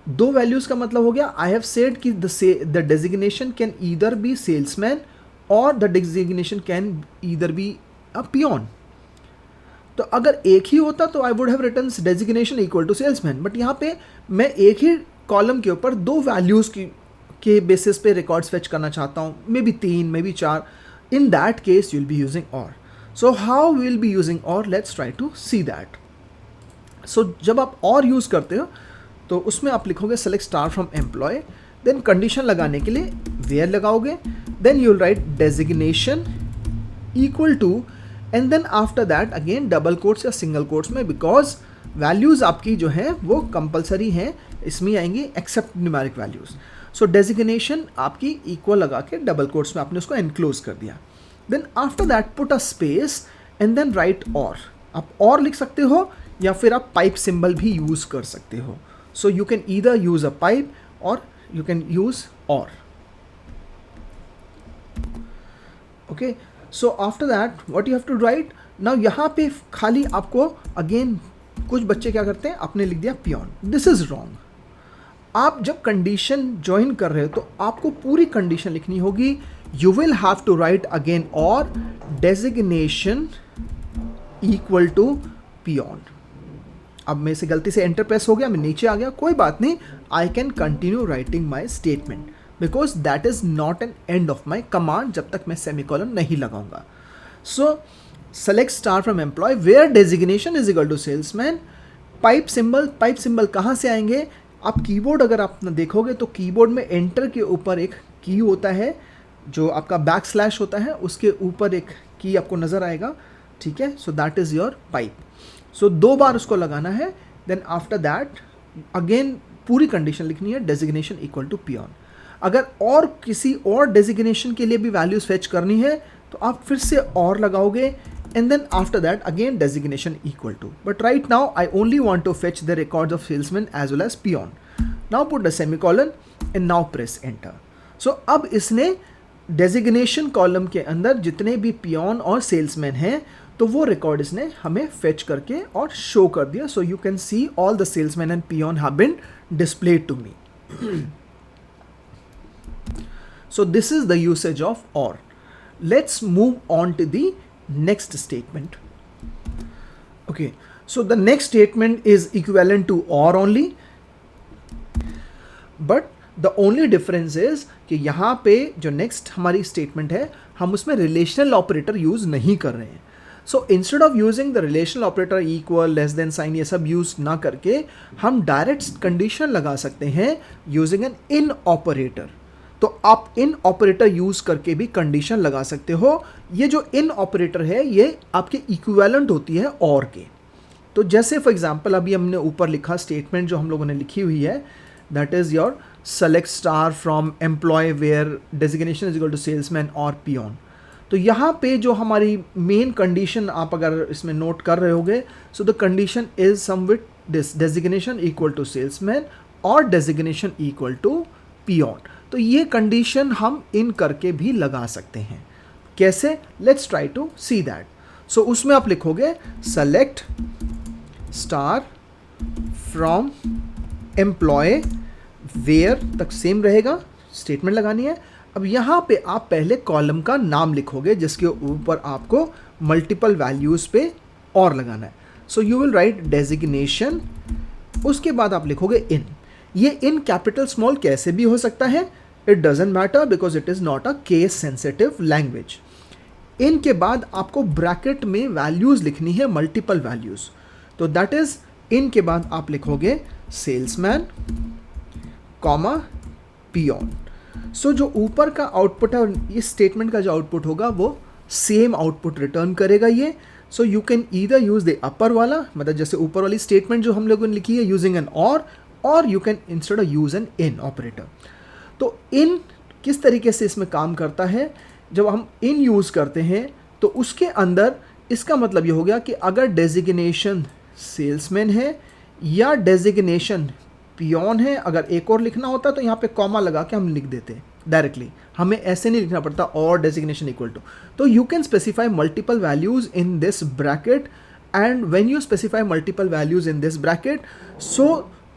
दो वैल्यूज़ का मतलब हो गया आई हैव सेड कि the designation can either be salesman or the designation can either be a peon. तो अगर एक ही होता तो I would have written designation equal to salesman, but यहाँ पे मैं एक ही कॉलम के ऊपर दो वैल्यूज़ के बेसिस पे रिकॉर्ड्स फेच करना चाहता हूँ, maybe 3 maybe 4। In that case you will be using or. So how will be using or, let's try to see that. So जब आप और यूज़ करते हो तो उसमें आप लिखोगे select star from employ, then condition लगाने के लिए वेयर लगाओगे, then you will write designation equal to, and then after that again double quotes या सिंगल कोट्स में, बिकॉज वैल्यूज़ आपकी जो है वो कंपलसरी हैं, इसमें आएंगी except numeric values. So designation आपकी इक्वल लगा के डबल कोट्स में आपने उसको एनक्लोज कर दिया. Then after that put a space and then write or. आप और लिख सकते हो या फिर आप पाइप सिंबल भी यूज़ कर सकते हो. So you can either use a pipe or you can use or. Okay, so after that what you have to write now. यहाँ पे खाली आपको अगेन कुछ बच्चे क्या करते हैं, आपने लिख दिया पियोन. This is wrong. आप जब कंडीशन ज्वाइन कर रहे हो तो आपको पूरी कंडीशन लिखनी होगी. You will have to write again or designation equal to peon. अब मेरे से गलती से एंटर प्रेस हो गया, मैं नीचे आ गया, कोई बात नहीं. I can continue writing my statement because that is not an end of my command जब तक मैं सेमीकोलन नहीं लगाऊंगा. So select star from employ where designation is equal to salesman. Pipe symbol कहाँ से आएंगे. आप कीबोर्ड अगर आप देखोगे तो कीबोर्ड में एंटर के ऊपर एक की होता है जो आपका बैक स्लैश होता है, उसके ऊपर एक की आपको नज़र आएगा. ठीक है, so that is your pipe. So 2 बार उसको लगाना है. देन आफ्टर दैट अगेन पूरी कंडीशन लिखनी है, डेजिग्नेशन इक्वल टू पियोन. अगर और किसी और डेजिग्नेशन के लिए भी वैल्यूज फेच करनी है तो आप फिर से और लगाओगे and then after that again designation equal to. But right now I only want to fetch the records of salesman as well as peon. Now put the semicolon and now press enter. So अब इसने designation column के अंदर जितने भी peon और salesman हैं तो वो रिकॉर्ड इसने हमें फेच करके और शो कर दिया. So you can see all the salesman and peon have been displayed to me. So this is the usage of or. Let's move on to the next statement. Okay, so the next statement is equivalent to or only, but the only difference is कि यहाँ पे जो next हमारी statement है हम उसमें relational operator use नहीं कर रहे हैं. So instead of using the relational operator equal, less than sign ये सब use ना करके हम direct condition लगा सकते हैं using an in operator. तो आप इन ऑपरेटर यूज करके भी कंडीशन लगा सकते हो. ये जो इन ऑपरेटर है ये आपके इक्विवेलेंट होती है और के. तो जैसे फॉर एग्जांपल अभी हमने ऊपर लिखा स्टेटमेंट जो हम लोगों ने लिखी हुई है, that is your select star from employ where designation is equal to salesman or peon. तो यहाँ पे जो हमारी मेन कंडीशन आप अगर इसमें नोट कर रहे होगे, so the condition is some with this designation equal to salesman or designation equal to peon. तो ये कंडीशन हम इन करके भी लगा सकते हैं. कैसे, let's try to see that. So उसमें आप लिखोगे select star from employ where तक सेम रहेगा, स्टेटमेंट लगानी है. अब यहाँ पे आप पहले कॉलम का नाम लिखोगे जिसके ऊपर आपको मल्टीपल वैल्यूज़ पे और लगाना है. So you will write designation, उसके बाद आप लिखोगे इन. ये इन कैपिटल स्मॉल कैसे भी हो सकता है, it doesn't matter because it is not a case sensitive language. In के बाद आपको ब्रैकेट में वैल्यूज़ लिखनी है, मल्टीपल वैल्यूज़. तो दैट इज़ इन के बाद आप लिखोगे सेल्समैन कॉमा पियोन. सो जो ऊपर का आउटपुट है और इस स्टेटमेंट का जो आउटपुट होगा वो सेम आउटपुट रिटर्न करेगा ये. सो you can either use the upper वाला, मतलब जैसे ऊपर वाली स्टेटमेंट जो हम लोगों ने लिखी है यूजिंग एन और you can instead of use an in operator. तो इन किस तरीके से इसमें काम करता है, जब हम इन यूज़ करते हैं तो उसके अंदर इसका मतलब ये हो गया कि अगर डेजिग्नेशन सेल्समैन है या डेजिग्नेशन पियोन है, अगर एक और लिखना होता तो यहाँ पे कॉमा लगा के हम लिख देते डायरेक्टली, हमें ऐसे नहीं लिखना पड़ता और डेजिग्नेशन इक्वल टू. तो you can specify multiple values in this bracket and when you specify multiple values in this bracket so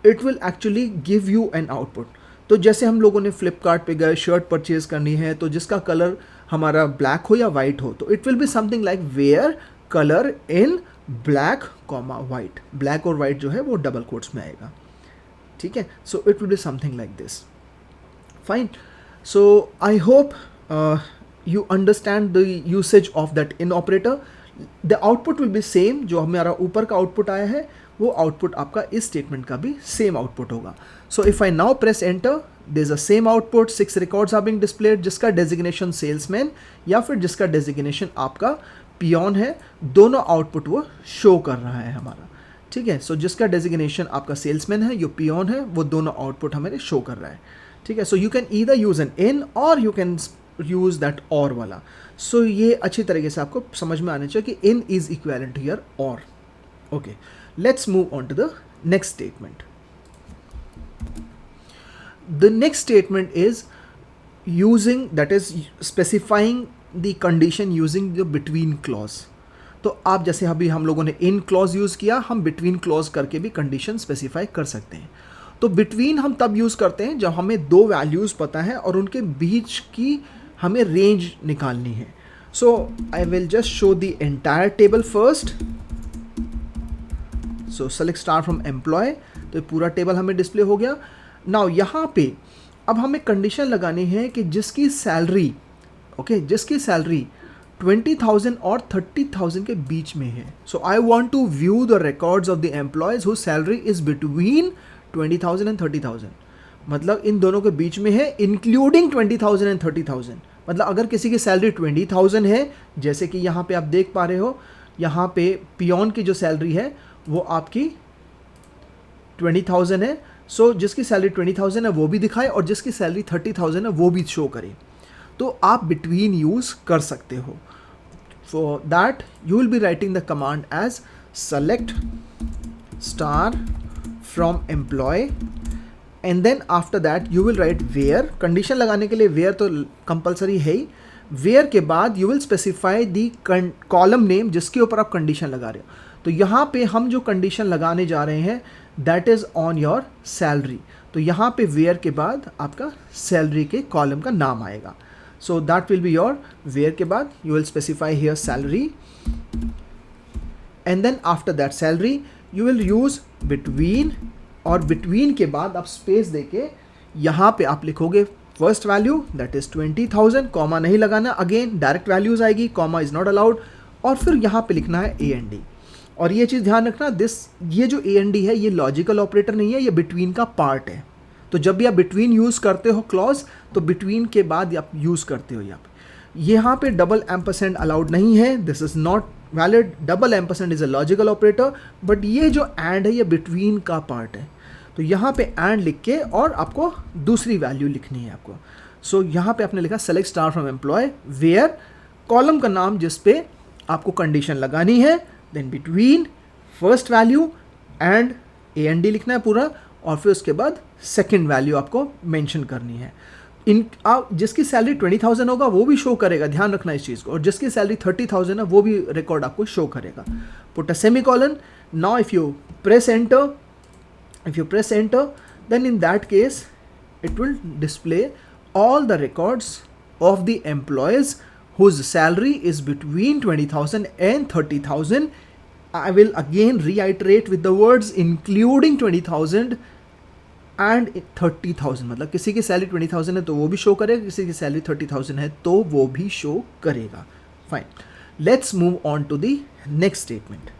it will actually give you an output. तो जैसे हम लोगों ने फ्लिपकार्ट पे गए, शर्ट परचेज करनी है तो जिसका कलर हमारा ब्लैक हो या वाइट हो, तो it will be something like where colour in black comma white. Black और वाइट जो है वो डबल कोट्स में आएगा. ठीक है, so it will be something like this. Fine. So I hope you understand the usage of that in operator. The output will be same. जो हमारा ऊपर का आउटपुट आया है वो आउटपुट आपका इस स्टेटमेंट का भी सेम आउटपुट होगा. So if I now press enter, there is a same output. 6 records are being displayed जिसका डेजिग्नेशन सेल्समैन या फिर जिसका डेजिग्नेशन आपका पियोन है, दोनों आउटपुट वो शो कर रहा है हमारा. ठीक है, सो जिसका डेजिग्नेशन आपका सेल्समैन है, यो पियोन है, वो दोनों आउटपुट हमारे शो कर रहा है. ठीक है. So you can either use an in or you can use that और वाला. सो ये अच्छी तरीके से आपको समझ में आना चाहिए कि in is equivalent to here or. Okay, let's move on to the next statement. The next statement is using, that is specifying the condition using the between clause. तो आप जैसे अभी हम लोगों ने in clause यूज़ किया, हम between clause करके भी condition specify कर सकते हैं. तो between हम तब यूज़ करते हैं जब हमें दो values पता है और उनके बीच की हमें range निकालनी है. So I will just show the entire table first. So select star from employee. तो पूरा टेबल हमें डिस्प्ले हो गया. नाउ यहाँ पे अब हमें कंडीशन लगानी है कि जिसकी सैलरी जिसकी सैलरी 20,000 और 30,000 के बीच में है. So I want to view the records of the employees whose salary is between 20,000 and 30,000. मतलब इन दोनों के बीच में है, इंक्लूडिंग 20,000 एंड 30,000. मतलब अगर किसी की सैलरी 20,000 है, जैसे कि यहाँ पे आप देख पा रहे हो, यहाँ पे पियोन की जो सैलरी है वो आपकी 20,000 है. सो जिसकी सैलरी 20,000 है वो भी दिखाए और जिसकी सैलरी 30,000 है वो भी शो करे. तो आप बिटवीन यूज़ कर सकते हो. For that you will be writing the command as select star from employ and then after that you will write where. Condition लगाने के लिए वेयर तो कंपलसरी है ही. वेयर के बाद you will specify the column name जिसके ऊपर आप कंडीशन लगा रहे हो. तो यहाँ पे हम जो कंडीशन लगाने जा रहे हैं that is on your salary. तो यहाँ पे वेयर के बाद आपका सैलरी के कॉलम का नाम आएगा. So that will be your where के बाद you will specify here salary and then after that salary you will use between. और बिटवीन के बाद आप स्पेस देके यहाँ पे आप लिखोगे first value that is 20,000, comma नहीं लगाना, अगेन डायरेक्ट वैल्यूज़ आएगी, कॉमा इज़ नॉट अलाउड. और फिर यहाँ पे लिखना है A&D. और ये चीज़ ध्यान रखना, ये जो A&D है ये लॉजिकल ऑपरेटर नहीं है, ये बिटवीन का पार्ट है. तो जब भी आप बिटवीन यूज़ करते हो क्लॉज, तो बिटवीन के बाद आप यूज़ करते हो. यहाँ पे डबल एम्परसेंड अलाउड नहीं है, this is not valid. Double ampersand is a logical operator, but ये जो एंड है ये बिटवीन का पार्ट है. तो यहाँ पे एंड लिख के और आपको दूसरी वैल्यू लिखनी है आपको. सो यहाँ पे आपने लिखा select star from employ where, column का नाम जिस पे आपको कंडीशन लगानी है, then between first value and A&D लिखना है पूरा, और फिर उसके बाद सेकंड वैल्यू आपको मेंशन करनी है. जिसकी सैलरी 20,000 होगा वो भी शो करेगा, ध्यान रखना इस चीज़ को, और जिसकी सैलरी 30,000 है वो भी रिकॉर्ड आपको शो करेगा. Put a semicolon. Now if you press enter then in that case it will display all the records of the employees whose salary is between 20,000 and 30,000. I will again reiterate with the words including 20,000 and 30,000. मतलब किसी की salary 20,000 है तो वो भी show करेगा, किसी की सैलरी 30,000 है तो वो भी शो करेगा. Fine, let's move on to the next statement.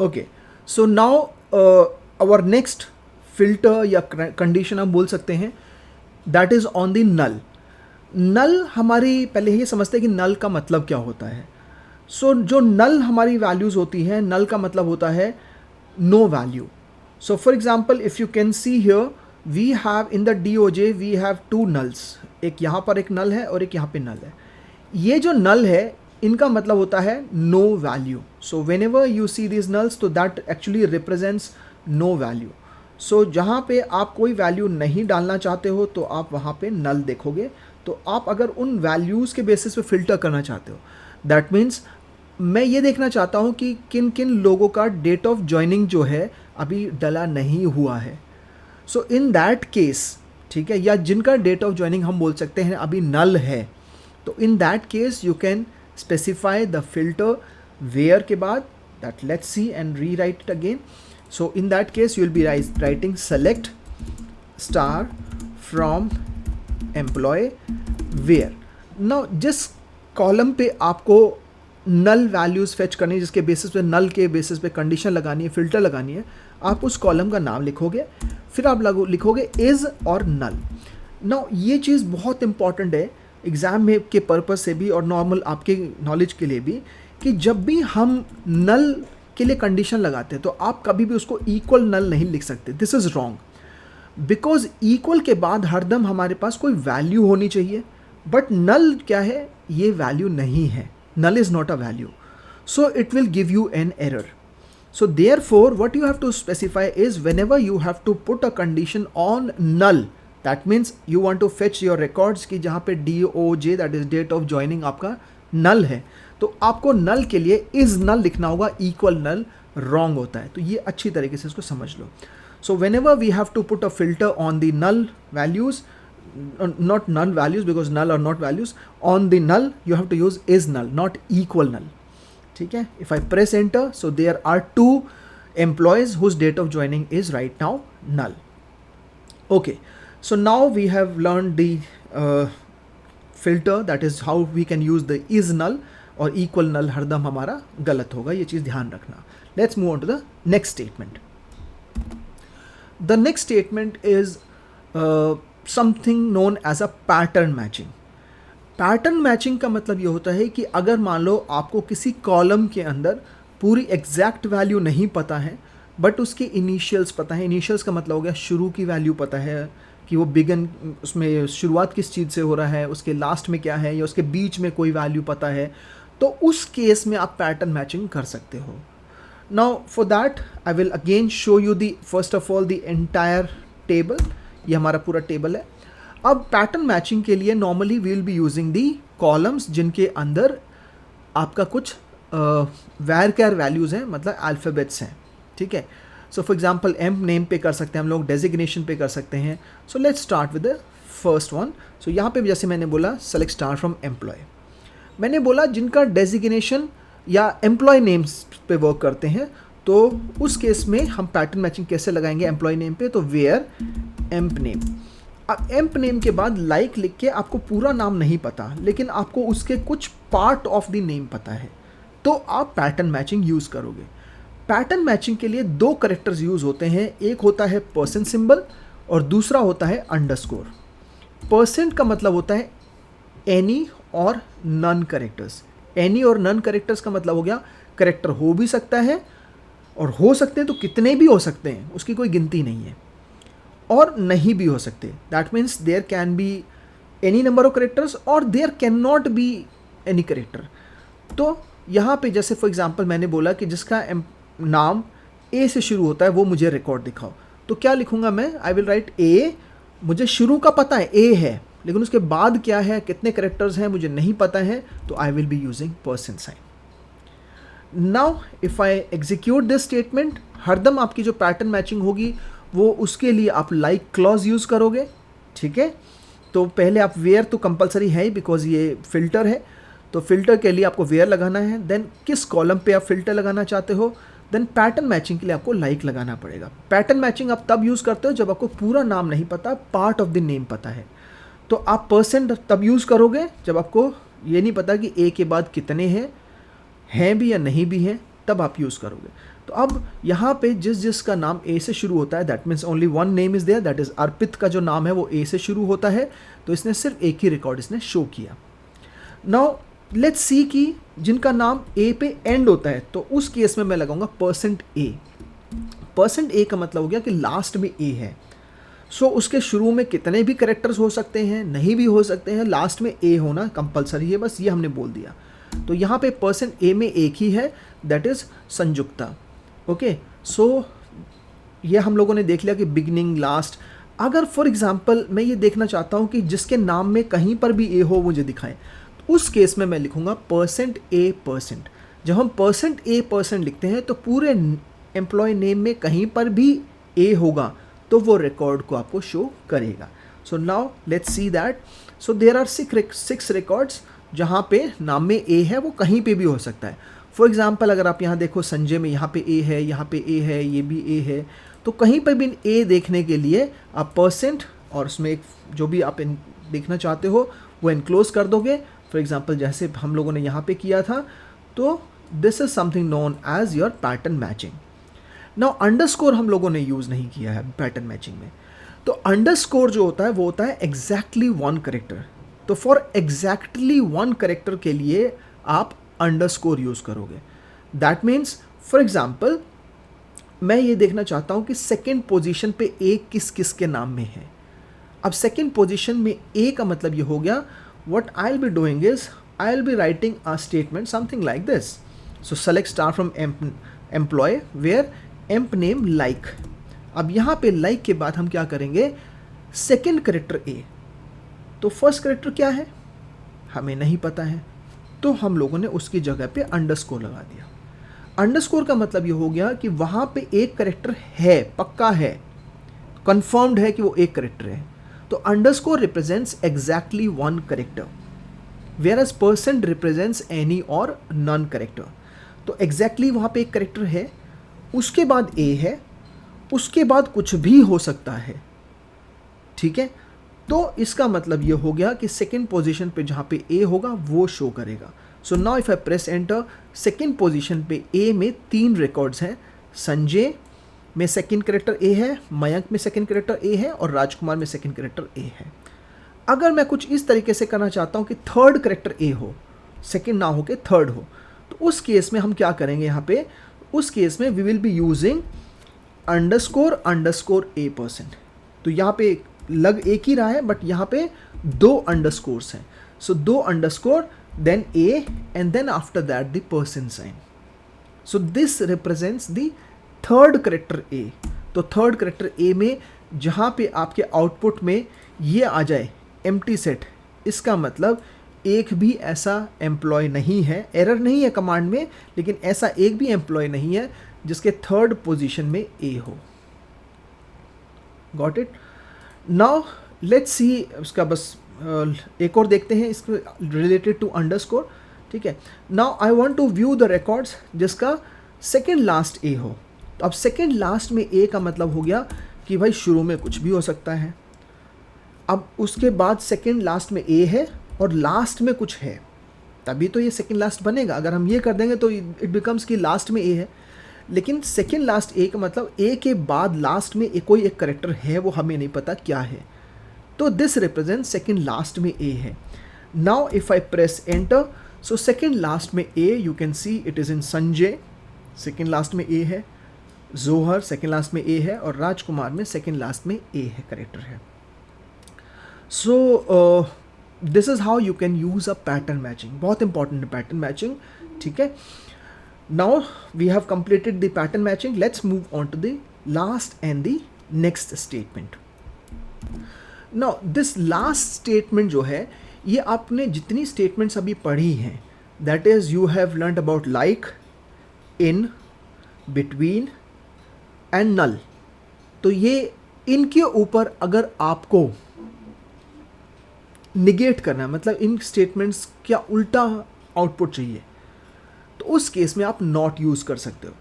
Okay, so now our next filter या कंडीशन हम बोल सकते हैं that is on the null. Null हमारी पहले ये समझते हैं कि नल का मतलब क्या होता है. सो जो नल हमारी वैल्यूज़ होती हैं, नल का मतलब होता है no value. So for example if you can see here we have in the DOJ we have two nulls. एक यहाँ पर एक नल है और एक यहाँ पे नल है. ये जो नल है इनका मतलब होता है no value. So whenever you see this nulls तो that actually represents no value. So जहाँ पे आप कोई वैल्यू नहीं डालना चाहते हो तो आप वहाँ पे नल देखोगे. तो आप अगर उन वैल्यूज़ के बेसिस पे फिल्टर करना चाहते हो, दैट मीन्स मैं ये देखना चाहता हूँ कि किन किन लोगों का डेट ऑफ ज्वाइनिंग जो है अभी डला नहीं हुआ है. सो इन दैट केस, ठीक है, या जिनका डेट ऑफ ज्वाइनिंग हम बोल सकते हैं अभी नल है, तो in that case you can specify the filter where के बाद that let's see and rewrite it again. So in that case you will be writing select star from employee where. Now जिस column पे आपको नल values fetch करनी है, जिसके basis पे नल के बेसिस पे कंडीशन लगानी है, फिल्टर लगानी है, आप उस कॉलम का नाम लिखोगे, फिर आप लिखोगे इज़ और नल. नाउ ये चीज़ बहुत इंपॉर्टेंट है एग्ज़ाम में के पर्पज़ से भी और नॉर्मल आपके नॉलेज के लिए भी, कि जब भी हम नल के लिए कंडीशन लगाते हैं तो आप कभी भी उसको इक्वल नल नहीं लिख सकते. This is wrong. Because equal के बाद हरदम हमारे पास कोई वैल्यू होनी चाहिए, बट नल क्या है, ये वैल्यू नहीं है, null is not a value, so it will give you an error. So therefore what you have to specify is whenever you have to put a condition on null, that means you want to fetch your records कि जहाँ पे DOJ that is date of joining आपका null है, तो आपको null के लिए is null लिखना होगा, equal null wrong होता है, तो ये अच्छी तरीके से इसको समझ लो. So whenever we have to put a filter on the null values, not null values because null are not values, on the null you have to use is null, not equal null. ठीक है. If I press enter, so there are two employees whose date of joining is right now null. Okay, so now we have learned the filter, that is how we can use the is null और equal null हरदम हमारा गलत होगा, ये चीज़ ध्यान रखना. Let's move on to the next statement. The next statement is something known as a pattern matching. Pattern matching का मतलब ये होता है कि अगर मान लो आपको किसी कॉलम के अंदर पूरी एग्जैक्ट वैल्यू नहीं पता है, बट उसके इनिशियल्स पता है. इनिशियल्स का मतलब हो गया शुरू की वैल्यू पता है कि वो बिगन, उसमें शुरुआत किस चीज़ से हो रहा है, उसके लास्ट में क्या है, या उसके बीच में कोई वैल्यू पता है, तो उस केस में आप पैटर्न मैचिंग कर सकते हो. Now for that I will again show you the first of all the entire table. ये हमारा पूरा टेबल है. अब पैटर्न मैचिंग के लिए normally we will be using the columns जिनके अंदर आपका कुछ वैरकैर वैल्यूज़ हैं, मतलब अल्फ़ाबेट्स हैं. ठीक है. So for example M name पे कर सकते हैं हम लोग, डेजिग्नेशन पे कर सकते हैं. So let's start with the first one. So यहाँ पे जैसे मैंने बोला सेलेक्ट स्टार फ्रॉम एम्प्लॉय, मैंने बोला जिनका डेजिग्नेशन या एम्प्लॉय नेम्स पे वर्क करते हैं, तो उस केस में हम पैटर्न मैचिंग कैसे लगाएंगे एम्प्लॉय नेम पे, तो वेयर एम्प नेम. अब एम्प नेम के बाद लाइक लिख के आपको पूरा नाम नहीं पता, लेकिन आपको उसके कुछ पार्ट ऑफ द नेम पता है, तो आप पैटर्न मैचिंग यूज़ करोगे. पैटर्न मैचिंग के लिए दो करेक्टर्स यूज़ होते हैं, एक होता है परसेंट सिंबल और दूसरा होता है अंडरस्कोर. परसेंट का मतलब होता है एनी और नन करेक्टर्स. एनी और नन करेक्टर्स का मतलब हो गया करेक्टर हो भी सकता है, और हो सकते हैं तो कितने भी हो सकते हैं, उसकी कोई गिनती नहीं है, और नहीं भी हो सकते. That means there can be any number of characters or there can not be any character. तो यहाँ पे जैसे फॉर एग्जांपल मैंने बोला कि जिसका नाम ए से शुरू होता है वो मुझे रिकॉर्ड दिखाओ, तो क्या लिखूँगा मैं, आई विल राइट ए. मुझे शुरू का पता है ए है, लेकिन उसके बाद क्या है, कितने करेक्टर्स हैं मुझे नहीं पता है, तो I will be using percent sign. Now if I execute this statement, हरदम आपकी जो पैटर्न मैचिंग होगी वो उसके लिए आप लाइक क्लॉज यूज़ करोगे. ठीक है. तो पहले आप वेयर तो कंपलसरी है ही, बिकॉज ये फिल्टर है, तो फिल्टर के लिए आपको वेयर लगाना है. देन किस कॉलम पे आप फिल्टर लगाना चाहते हो, देन पैटर्न मैचिंग के लिए आपको लाइक लगाना पड़ेगा. पैटर्न मैचिंग आप तब यूज़ करते हो जब आपको पूरा नाम नहीं पता, पार्ट ऑफ द नेम पता है. तो आप परसेंट तब यूज़ करोगे जब आपको ये नहीं पता कि ए के बाद कितने हैं भी या नहीं भी हैं, तब आप यूज़ करोगे. तो अब यहाँ पे जिसका नाम ए से शुरू होता है, that means only one name is there, that is Arpit का जो नाम है वो ए से शुरू होता है, तो इसने सिर्फ एक ही रिकॉर्ड इसने शो किया. नाउ लेट्स सी कि जिनका नाम ए पे एंड होता है, तो उस केस में मैं लगाऊंगा परसेंट ए. परसेंट ए का मतलब हो गया कि लास्ट में ए है, सो उसके शुरू में कितने भी करेक्टर्स हो सकते हैं, नहीं भी हो सकते हैं, लास्ट में ए होना कंपलसरी है, बस ये हमने बोल दिया. तो यहाँ पे परसेंट ए में एक ही है, दैट इज़ संयुक्ता. ओके. सो ये हम लोगों ने देख लिया कि बिगनिंग, लास्ट. अगर फॉर एग्जांपल मैं ये देखना चाहता हूँ कि जिसके नाम में कहीं पर भी ए हो मुझे दिखाएं, तो उस केस में मैं लिखूँगा परसेंट ए परसेंट. जब हम परसेंट ए परसेंट लिखते हैं तो पूरे एम्प्लॉय नेम में कहीं पर भी ए होगा तो वो रिकॉर्ड को आपको शो करेगा. So now let's see that. So there are 6 records जहाँ पे नाम में ए है, वो कहीं पे भी हो सकता है. फॉर एग्जांपल अगर आप यहाँ देखो संजय में यहाँ पे ए है, यहाँ पे ए है, ये भी ए है, तो कहीं पर भी ए देखने के लिए आप परसेंट और उसमें एक जो भी आप देखना चाहते हो वो इनक्लोज कर दोगे. फॉर एग्जांपल जैसे हम लोगों ने यहाँ पे किया था, तो this is something known as your pattern matching. Now underscore हम लोगों ने यूज़ नहीं किया है पैटर्न मैचिंग में. तो अंडरस्कोर जो होता है वो होता है एग्जैक्टली वन करेक्टर. तो फॉर एग्जैक्टली वन करेक्टर के लिए आप अंडरस्कोर यूज़ करोगे. दैट मीन्स फॉर एग्जांपल मैं ये देखना चाहता हूँ कि सेकेंड पोजीशन पे ए किस किस के नाम में है। अब सेकेंड पोजीशन में ए का मतलब ये हो गया, what I will be doing is I will be writing a statement something like this. So select star from employ where emp name like. अब यहाँ पे लाइक के बाद हम क्या करेंगे, सेकेंड करेक्टर ए, तो फर्स्ट करेक्टर क्या है हमें नहीं पता है, तो हम लोगों ने उसकी जगह पे अंडरस्कोर लगा दिया। अंडरस्कोर का मतलब ये हो गया कि वहाँ पे एक करेक्टर है, पक्का है, कंफर्म्ड है कि वो एक करेक्टर है, तो underscore represents exactly one character, where as percent represents any और नॉन करेक्टर। तो एग्जैक्टली वहाँ पे एक करेक्टर है, उसके बाद ए है, उसके बाद कुछ भी हो सकता है, ठीक है। तो इसका मतलब ये हो गया कि सेकेंड पोजीशन पे जहाँ पे ए होगा वो शो करेगा। So now if I press enter, second position पे ए में 3 रिकॉर्ड्स हैं, संजय में सेकेंड करेक्टर ए है, मयंक में सेकेंड करेक्टर ए है और राजकुमार में सेकेंड करेक्टर ए है। अगर मैं कुछ इस तरीके से करना चाहता हूँ कि थर्ड करेक्टर ए हो, सेकेंड ना हो के थर्ड हो, तो उस केस में हम क्या करेंगे यहाँ पे, उस केस में we will be using underscore a percent. तो यहाँ पे लग एक ही रहा है बट यहाँ पे 2 अंडरस्कोर्स हैं, सो 2 underscore then A and then after that the percent sign. So this represents the third character A. तो थर्ड करेक्टर ए में जहाँ पे आपके आउटपुट में ये आ जाए एम्प्टी सेट, इसका मतलब एक भी ऐसा एम्प्लॉय नहीं है, एरर नहीं है कमांड में, लेकिन ऐसा एक भी एम्प्लॉय नहीं है जिसके थर्ड पोजीशन में ए हो। Got it. नाउ लेट्स सी, उसका बस एक और देखते हैं इसको रिलेटेड टू अंडरस्कोर, ठीक है। Now I want to view the records जिसका सेकेंड लास्ट ए हो। तो अब सेकेंड लास्ट में ए का मतलब हो गया कि भाई शुरू में कुछ भी हो सकता है। अब उसके बाद सेकेंड लास्ट में ए है और लास्ट में कुछ है, तभी तो ये सेकेंड लास्ट बनेगा। अगर हम ये कर देंगे तो इट बिकम्स कि लास्ट में ए है, लेकिन सेकेंड लास्ट ए का मतलब ए के बाद लास्ट में कोई एक करेक्टर है, वो हमें नहीं पता क्या है, तो दिस रिप्रेजेंट सेकेंड लास्ट में ए है। Now if I press enter, so second last में A you can see it is in Sanjay, second last में ए है, जोहर सेकेंड लास्ट में ए है और राजकुमार में सेकेंड लास्ट में ए है, करेक्टर है। So this is how you can use a pattern matching, बहुत इंपॉर्टेंट है पैटर्न मैचिंग, ठीक है। Now we have completed the pattern matching. Let's move on to the last and the next statement. Now this last statement जो है, ये आपने जितनी statements अभी पढ़ी हैं, that is you have learned about like, in, between and null. तो ये इनके ऊपर अगर आपको निगेट करना है, मतलब इन statements क्या उल्टा आउटपुट चाहिए, तो उस केस में आप नॉट यूज़ कर सकते हो।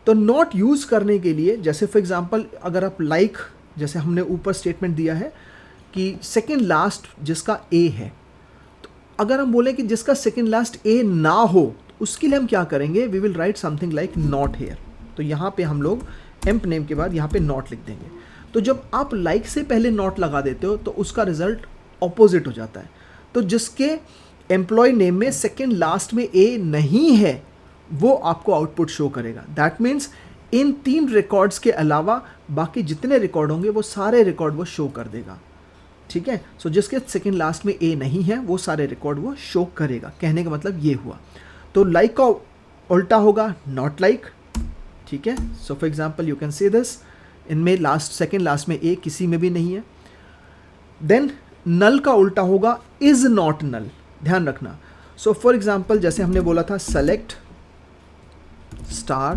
तो नॉट यूज़ करने के लिए, जैसे फॉर एग्जांपल अगर आप लाइक, जैसे हमने ऊपर स्टेटमेंट दिया है कि सेकेंड लास्ट जिसका ए है, तो अगर हम बोलें कि जिसका सेकेंड लास्ट ए ना हो, तो उसके लिए हम क्या करेंगे, we will write something like not here. तो यहाँ पे हम लोग एम्प नेम के बाद यहाँ पे नॉट लिख देंगे। तो जब आप लाइक से पहले नॉट लगा देते हो तो उसका रिजल्ट ऑपोजिट हो जाता है। तो जिसके एम्प्लॉय नेम में सेकेंड लास्ट में ए नहीं है वो आपको आउटपुट शो करेगा। दैट मीन्स इन 3 रिकॉर्ड्स के अलावा बाकी जितने रिकॉर्ड होंगे वो सारे रिकॉर्ड वो शो कर देगा, ठीक है। सो जिसके सेकेंड लास्ट में ए नहीं है वो सारे रिकॉर्ड वो शो करेगा। कहने का मतलब ये हुआ। तो लाइक का उल्टा होगा नॉट लाइक, ठीक है। So for example you can say this, इनमें लास्ट सेकेंड लास्ट में ए किसी में भी नहीं है। देन नल का उल्टा होगा इज नॉट नल, ध्यान रखना। सो फॉर एग्जाम्पल जैसे हमने बोला था select star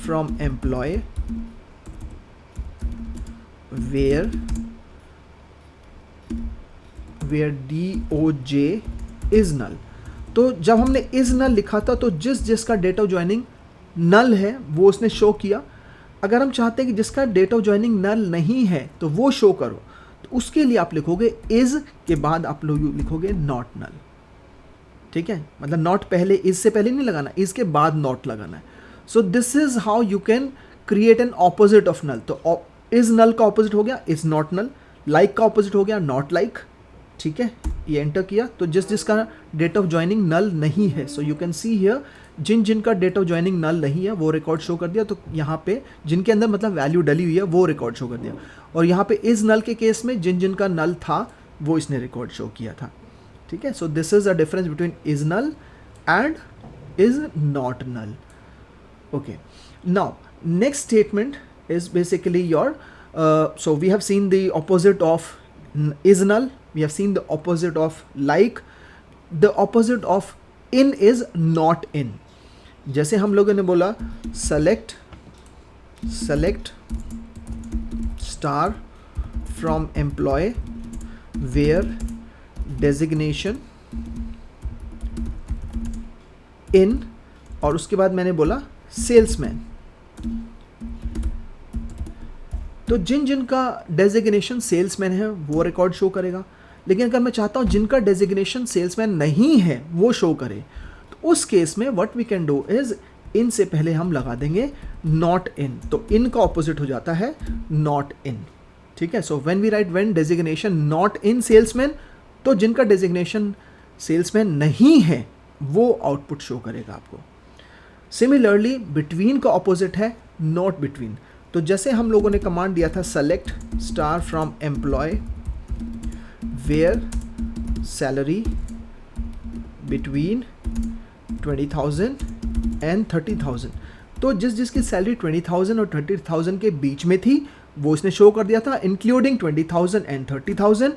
from employ where DOJ is null. तो जब हमने इज नल लिखा था तो जिसका डेट ऑफ ज्वाइनिंग नल है वो उसने शो किया। अगर हम चाहते हैं कि जिसका डेट ऑफ ज्वाइनिंग नल नहीं है तो वो शो करो, तो उसके लिए आप लिखोगे इज के बाद आप लोग लिखोगे नॉट नल, ठीक है। मतलब नॉट पहले, इज से पहले नहीं लगाना, इज के बाद नॉट लगाना है। So this is how you can create an opposite of null. तो इज नल का ऑपोजिट हो गया इज नॉट नल, लाइक का ऑपोजिट हो गया नॉट लाइक, ठीक है। ये एंटर किया तो जिसका डेट ऑफ ज्वाइनिंग नल नहीं है, so you can see here जिन जिनका डेट ऑफ ज्वाइनिंग नल नहीं है वो रिकॉर्ड शो कर दिया, तो यहाँ पे जिनके अंदर मतलब वैल्यू डली हुई है वो रिकॉर्ड शो कर दिया। और यहाँ पे इज नल के केस में जिन जिनका नल था वो इसने रिकॉर्ड शो किया था। ठीक है, so this is a difference between is null and is not null. Okay, now next statement is basically your so we have seen the opposite of is null, we have seen the opposite of like, the opposite of in is not in। जैसे हम लोगों ने बोला select star from employee where designation in, और उसके बाद मैंने बोला सेल्समैन। तो जिन जिनका डेजिग्नेशन सेल्समैन है वो रिकॉर्ड शो करेगा, लेकिन अगर मैं चाहता हूँ जिनका डेजिग्नेशन सेल्समैन नहीं है वो शो करे, तो उस केस में what we can do is in से पहले हम लगा देंगे नॉट इन, तो इन का ऑपोजिट हो जाता है नॉट इन। ठीक है, so when we write when designation not in salesman, तो जिनका डेजिग्नेशन सेल्समैन नहीं है वो आउटपुट शो करेगा आपको। सिमिलरली बिटवीन का ऑपोजिट है नॉट बिटवीन, तो जैसे हम लोगों ने कमांड दिया था select star from employ where salary between 20,000 and 30,000, तो जिस जिसकी सैलरी 20,000 और 30,000 के बीच में थी वो इसने शो कर दिया था, including 20,000 and 30,000।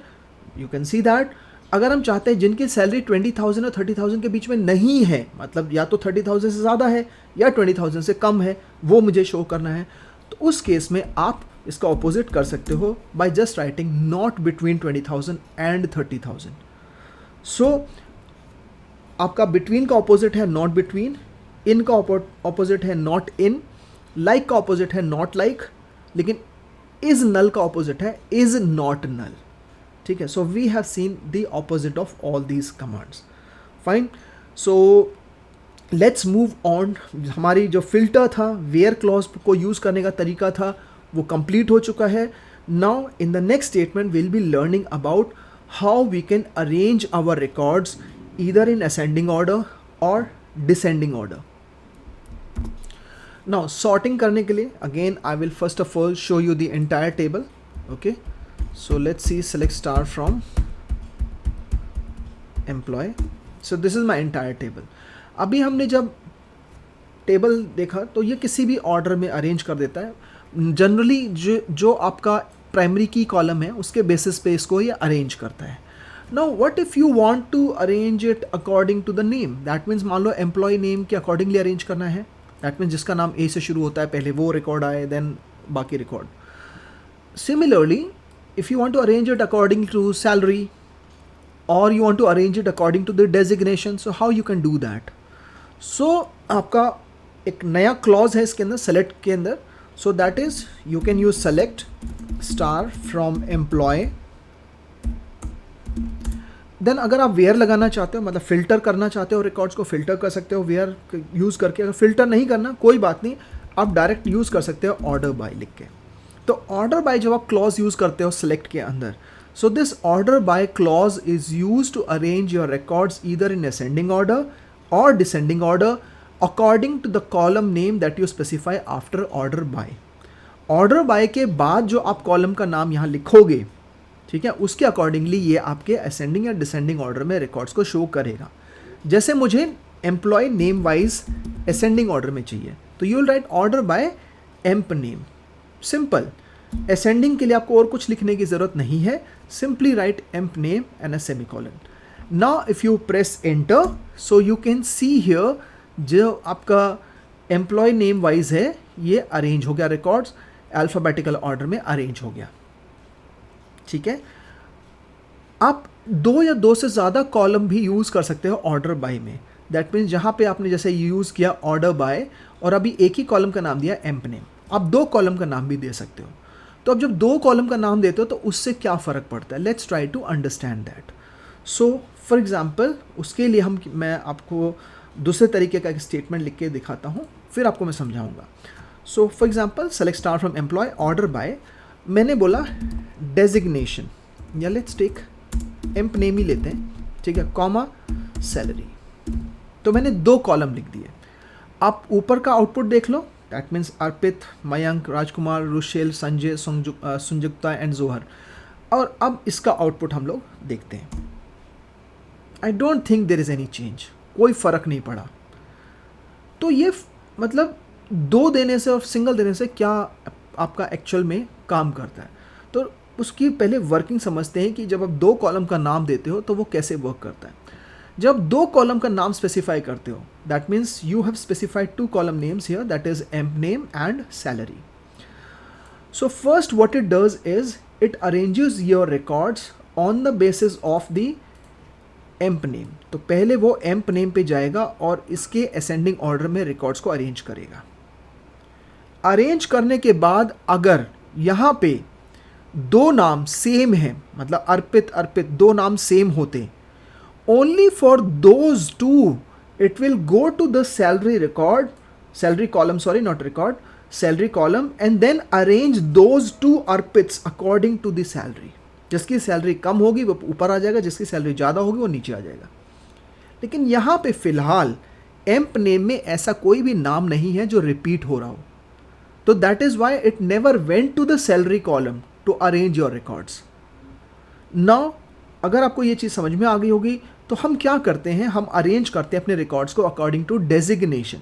You can see that अगर हम चाहते हैं जिनकी सैलरी 20,000 और 30,000 के बीच में नहीं है, मतलब या तो 30,000 से ज़्यादा है या 20,000 से कम है, वो मुझे शो करना है, तो उस केस में आप इसका ऑपोजिट कर सकते हो by just writing not between 20,000 and 30,000। सो आपका बिटवीन का ऑपोजिट है नॉट बिटवीन, इन का ऑपोजिट है नॉट इन, लाइक का ऑपोजिट है नॉट लाइक, लेकिन इज नल का ऑपोजिट है इज नॉट नल। ठीक है, so we have seen the opposite of all these commands. Fine, so let's move on. हमारी जो फिल्टर था, वेयर क्लॉज को यूज़ करने का तरीका था, वो कंप्लीट हो चुका है। Now in the next statement will be learning about how we can arrange our records either in ascending order और डिसेंडिंग ऑर्डर। नाउ सॉर्टिंग करने के लिए again I will first of all show you the entire table. Okay, so let's see select star from employ, so this is my entire table. अभी हमने जब table देखा तो ये किसी भी ऑर्डर में अरेंज कर देता है। जनरली जो आपका प्राइमरी की कॉलम है उसके बेसिस पे इसको ये अरेंज करता है। Now what if you want to arrange it according to the name, that means मान लो एम्प्लॉय नेम के अकॉर्डिंगली अरेंज करना है, दैट मीन्स जिसका नाम ए से शुरू होता है पहले वो रिकॉर्ड आए देन बाकी record. Similarly if you want to arrange it according to salary or you want to arrange it according to the designation, so how you can do that. So आपका एक नया क्लॉज है इसके अंदर select के अंदर, so that is you can use select star from employ. Then अगर आप वेयर लगाना चाहते हो, मतलब फिल्टर करना चाहते हो, रिकॉर्ड्स को फिल्टर कर सकते हो वेयर यूज़ करके। अगर फिल्टर नहीं करना कोई बात नहीं, आप डायरेक्ट यूज़ कर सकते हो ऑर्डर बाय लिख के। तो ऑर्डर बाय जब आप क्लॉज यूज़ करते हो सेलेक्ट के अंदर, so this order by clause is use to arrange your records either in ascending order or descending order according to the column name that you specify after order by। order by के बाद जो आप column का नाम यहाँ लिखोगे, ठीक है, उसके अकॉर्डिंगली ये आपके असेंडिंग या डिसेंडिंग ऑर्डर में रिकॉर्ड्स को शो करेगा। जैसे मुझे employ name wise ascending order में चाहिए तो you will write order by emp name, simple. Ascending के लिए आपको और कुछ लिखने की ज़रूरत नहीं है, simply write amp name and a semicolon. Now if you press enter, so you can see here जो आपका एम्प्लॉय नेम वाइज है ये अरेंज हो गया, रिकॉर्ड्स अल्फ़ाबेटिकल ऑर्डर में अरेंज हो गया। ठीक है, आप दो या दो से ज़्यादा कॉलम भी यूज़ कर सकते हो ऑर्डर बाय में। दैट मीन्स जहाँ पे आपने जैसे यूज़ किया ऑर्डर बाय और अभी एक ही कॉलम का नाम दिया एम्प नेम, आप दो कॉलम का नाम भी दे सकते हो। तो अब जब दो कॉलम का नाम देते हो तो उससे क्या फ़र्क पड़ता है, let's try to understand that. So for example उसके लिए मैं आपको दूसरे तरीके का एक स्टेटमेंट लिख के दिखाता हूँ, फिर आपको मैं समझाऊँगा। सो for example select star from employ order bye, मैंने बोला डेजिग्नेशन, या लेट्स टेक एम्प नेम ही लेते हैं, ठीक है, कॉमा सैलरी। तो मैंने दो कॉलम लिख दिए। आप ऊपर का आउटपुट देख लो, that means Arpit, Mayank, Rajkumar, Rushel, Sanjay, Sanjukta and Johar. और अब इसका आउटपुट हम लोग देखते हैं। I don't think there is any change, कोई फ़र्क नहीं पड़ा। तो ये मतलब 2 देने से और सिंगल देने से क्या आपका एक्चुअल में काम करता है, तो उसकी पहले वर्किंग समझते हैं कि जब आप 2 कॉलम का नाम देते हो तो वो कैसे वर्क करता है। जब 2 कॉलम का नाम स्पेसिफाई करते हो, that means you have specified 2 column names here, that is amp name and salary. So first what it does is it arranges your records on the basis of the emp name. तो पहले वो amp name पे जाएगा और इसके ascending order में records को arrange करेगा। अरेंज करने के बाद अगर यहाँ पे 2 नाम सेम हैं, मतलब अर्पित अर्पित 2 नाम सेम होते, only for those 2 it will go to the salary record, salary column, sorry not record, salary column, and then arrange those 2 Arpits according to the salary. जिसकी सैलरी कम होगी वो ऊपर आ जाएगा, जिसकी सैलरी ज़्यादा होगी वो नीचे आ जाएगा। लेकिन यहाँ पे फिलहाल एम्प नेम में ऐसा कोई भी नाम नहीं है जो रिपीट हो रहा हो, तो that is why it never went to the salary column to arrange your records. Now अगर आपको ये चीज़ समझ में आ गई होगी तो हम क्या करते हैं, हम अरेंज करते हैं अपने रिकॉर्ड्स को according to designation.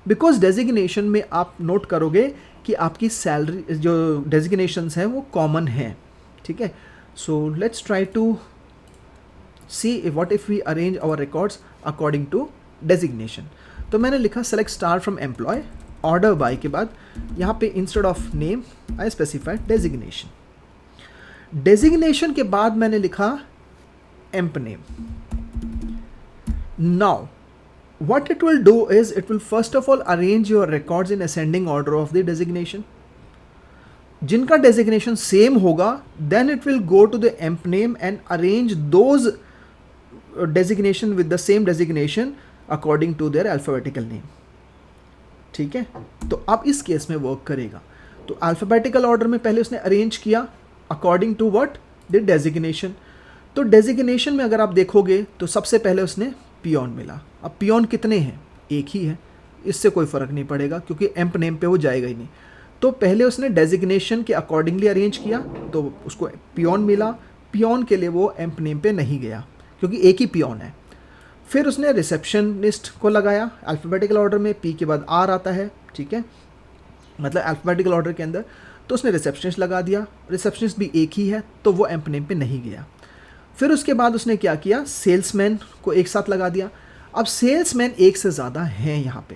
Because designation में आप नोट करोगे कि आपकी सैलरी जो डेजिग्नेशंस हैं वो कॉमन हैं, ठीक है। So let's try to see what if we arrange our records according to designation. तो मैंने लिखा select star from employ, order by के बाद यहाँ पे instead of name I specified designation. Designation के बाद मैंने लिखा emp name. Now what it will do is it will first of all arrange your records in ascending order of the designation. जिनका designation same होगा then it will go to the emp name and arrange those designation with the same designation according to their alphabetical name. ठीक है, तो अब इस case में work करेगा। तो alphabetical order में पहले उसने arrange किया according to what the designation। तो designation में अगर आप देखोगे तो सबसे पहले उसने पियोन मिला। अब पियोन कितने हैं, एक ही है, इससे कोई फ़र्क नहीं पड़ेगा क्योंकि एम्प नेम पे वो जाएगा ही नहीं। तो पहले उसने डेजिग्नेशन के अकॉर्डिंगली अरेंज किया तो उसको पियोन मिला, पियोन के लिए वो एम्प नेम पे नहीं गया क्योंकि एक ही पियोन है। फिर उसने रिसेप्शनिस्ट को लगाया अल्फ़ाबेटिकल ऑर्डर में, पी के बाद आर आता है, ठीक है, मतलब अल्फ़ाबेटिकल ऑर्डर के अंदर। तो उसने रिसेप्शनिस्ट लगा दिया, रिसेप्शनिस्ट भी एक ही है तो वो एम्प नेम पे नहीं गया। फिर उसके बाद उसने क्या किया, सेल्समैन को एक साथ लगा दिया। अब सेल्समैन एक से ज़्यादा हैं यहाँ पे।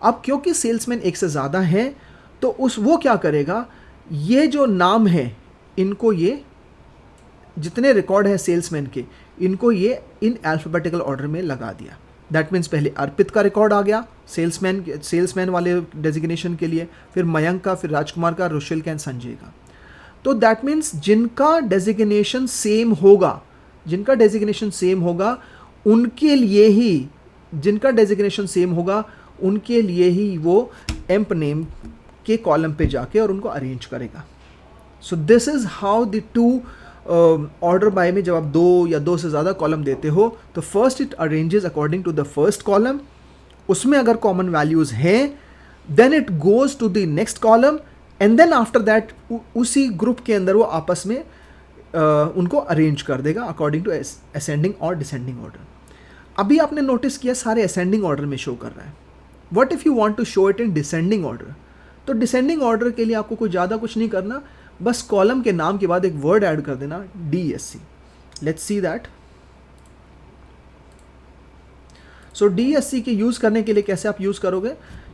अब क्योंकि सेल्समैन एक से ज़्यादा हैं तो वो क्या करेगा, ये जो नाम है इनको, ये जितने रिकॉर्ड हैं सेल्समैन के, इनको ये इन अल्फ़ाबेटिकल ऑर्डर में लगा दिया। दैट मीन्स पहले अर्पित का रिकॉर्ड आ गया सेल्समैन वाले डेजिग्नेशन के लिए, फिर मयंक का, फिर राजकुमार का, रुशेल का एंड संजय का। तो दैट मीन्स जिनका डेजिग्नेशन सेम होगा, जिनका डेजिग्नेशन सेम होगा उनके लिए ही, जिनका डेजिग्नेशन सेम होगा उनके लिए ही वो एम्प नेम के कॉलम पे जाके और उनको अरेंज करेगा। So this is how the 2 order by में जब आप 2 या 2 से ज़्यादा कॉलम देते हो तो first it arranges according to the first column, उसमें अगर कॉमन वैल्यूज़ हैं then it goes to the next column and then after that उसी ग्रुप के अंदर वो आपस में उनको अरेंज कर देगा अकॉर्डिंग टू असेंडिंग और डिसेंडिंग ऑर्डर। अभी आपने नोटिस किया सारे असेंडिंग ऑर्डर में शो कर रहा है। What if you want to show it in descending order, तो डिसेंडिंग ऑर्डर के लिए आपको कुछ ज़्यादा कुछ नहीं करना, बस कॉलम के नाम के बाद एक वर्ड ऐड कर देना, DSC। Let's see that. So DSC के यूज़ करने के लिए कैसे आप यूज़ करोगे,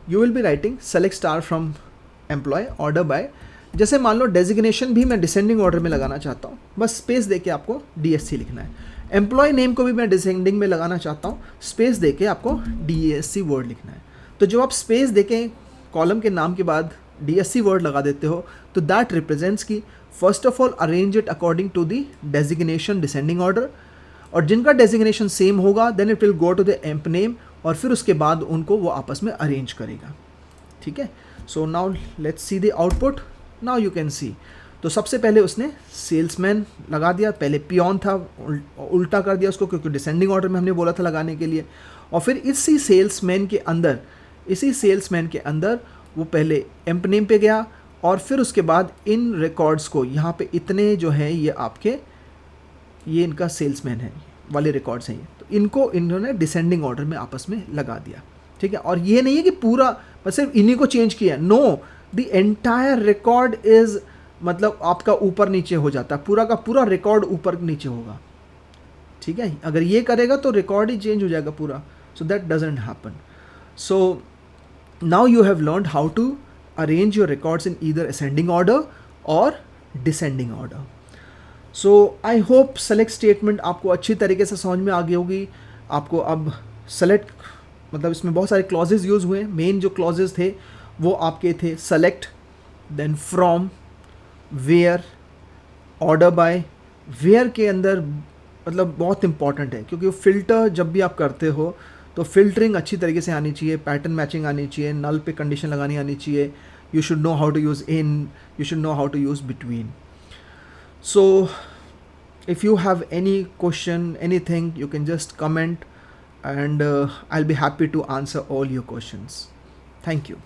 you will be writing select star from employ order bye. जैसे मान लो डेजिग्नेशन भी मैं डिसेंडिंग ऑर्डर में लगाना चाहता हूँ, बस स्पेस देके आपको DSC लिखना है। एम्प्लॉय नेम को भी मैं डिसेंडिंग में लगाना चाहता हूँ, स्पेस देके आपको DSC वर्ड लिखना है। तो जब आप स्पेस देके कॉलम के नाम के बाद DSC वर्ड लगा देते हो तो दैट रिप्रेजेंट्स की first of all arrange it according to the designation descending order, और जिनका डेजिग्नेशन सेम होगा then it will go to the emp name और फिर उसके बाद उनको वो आपस में अरेंज करेगा, ठीक है। So now let's see the output. Now you can सी तो सबसे पहले उसने सेल्समैन लगा दिया, पहले पियोन था उल्टा कर दिया उसको, क्योंकि डिसेंडिंग ऑर्डर में हमने बोला था लगाने के लिए। और फिर इसी सेल्समैन के अंदर वो पहले एम्प नेम पे गया, और फिर उसके बाद इन रिकॉर्ड्स को यहाँ पे इतने जो हैं ये आपके, ये इनका सेल्समैन है वाले रिकॉर्ड्स हैं ये, तो इनको इन्होंने डिसेंडिंग ऑर्डर में आपस में लगा दिया, ठीक है। और ये नहीं है कि पूरा बस सिर्फ इन्हीं को चेंज किया, no, the entire record is, मतलब आपका ऊपर नीचे हो जाता है, पूरा का पूरा रिकॉर्ड ऊपर नीचे होगा, ठीक है। अगर ये करेगा तो रिकॉर्ड ही चेंज हो जाएगा पूरा, so that doesn't happen. So now you have learned how to arrange your records in either ascending order और descending order. So I hope select statement आपको अच्छी तरीके से समझ में आ गई होगी। आपको अब सेलेक्ट, मतलब इसमें बहुत सारे क्लॉजेज यूज़ हुए, मेन जो क्लॉजेज थे वो आपके थे select, then from, where, order by. Where के अंदर मतलब बहुत इंपॉर्टेंट है, क्योंकि फ़िल्टर जब भी आप करते हो तो फ़िल्टरिंग अच्छी तरीके से आनी चाहिए, पैटर्न मैचिंग आनी चाहिए, नल पे कंडीशन लगानी आनी चाहिए, you should know how to use in, you should know how to use between. So if you have any question, anything, you can just comment, and I'll be happy to answer all your questions. Thank you.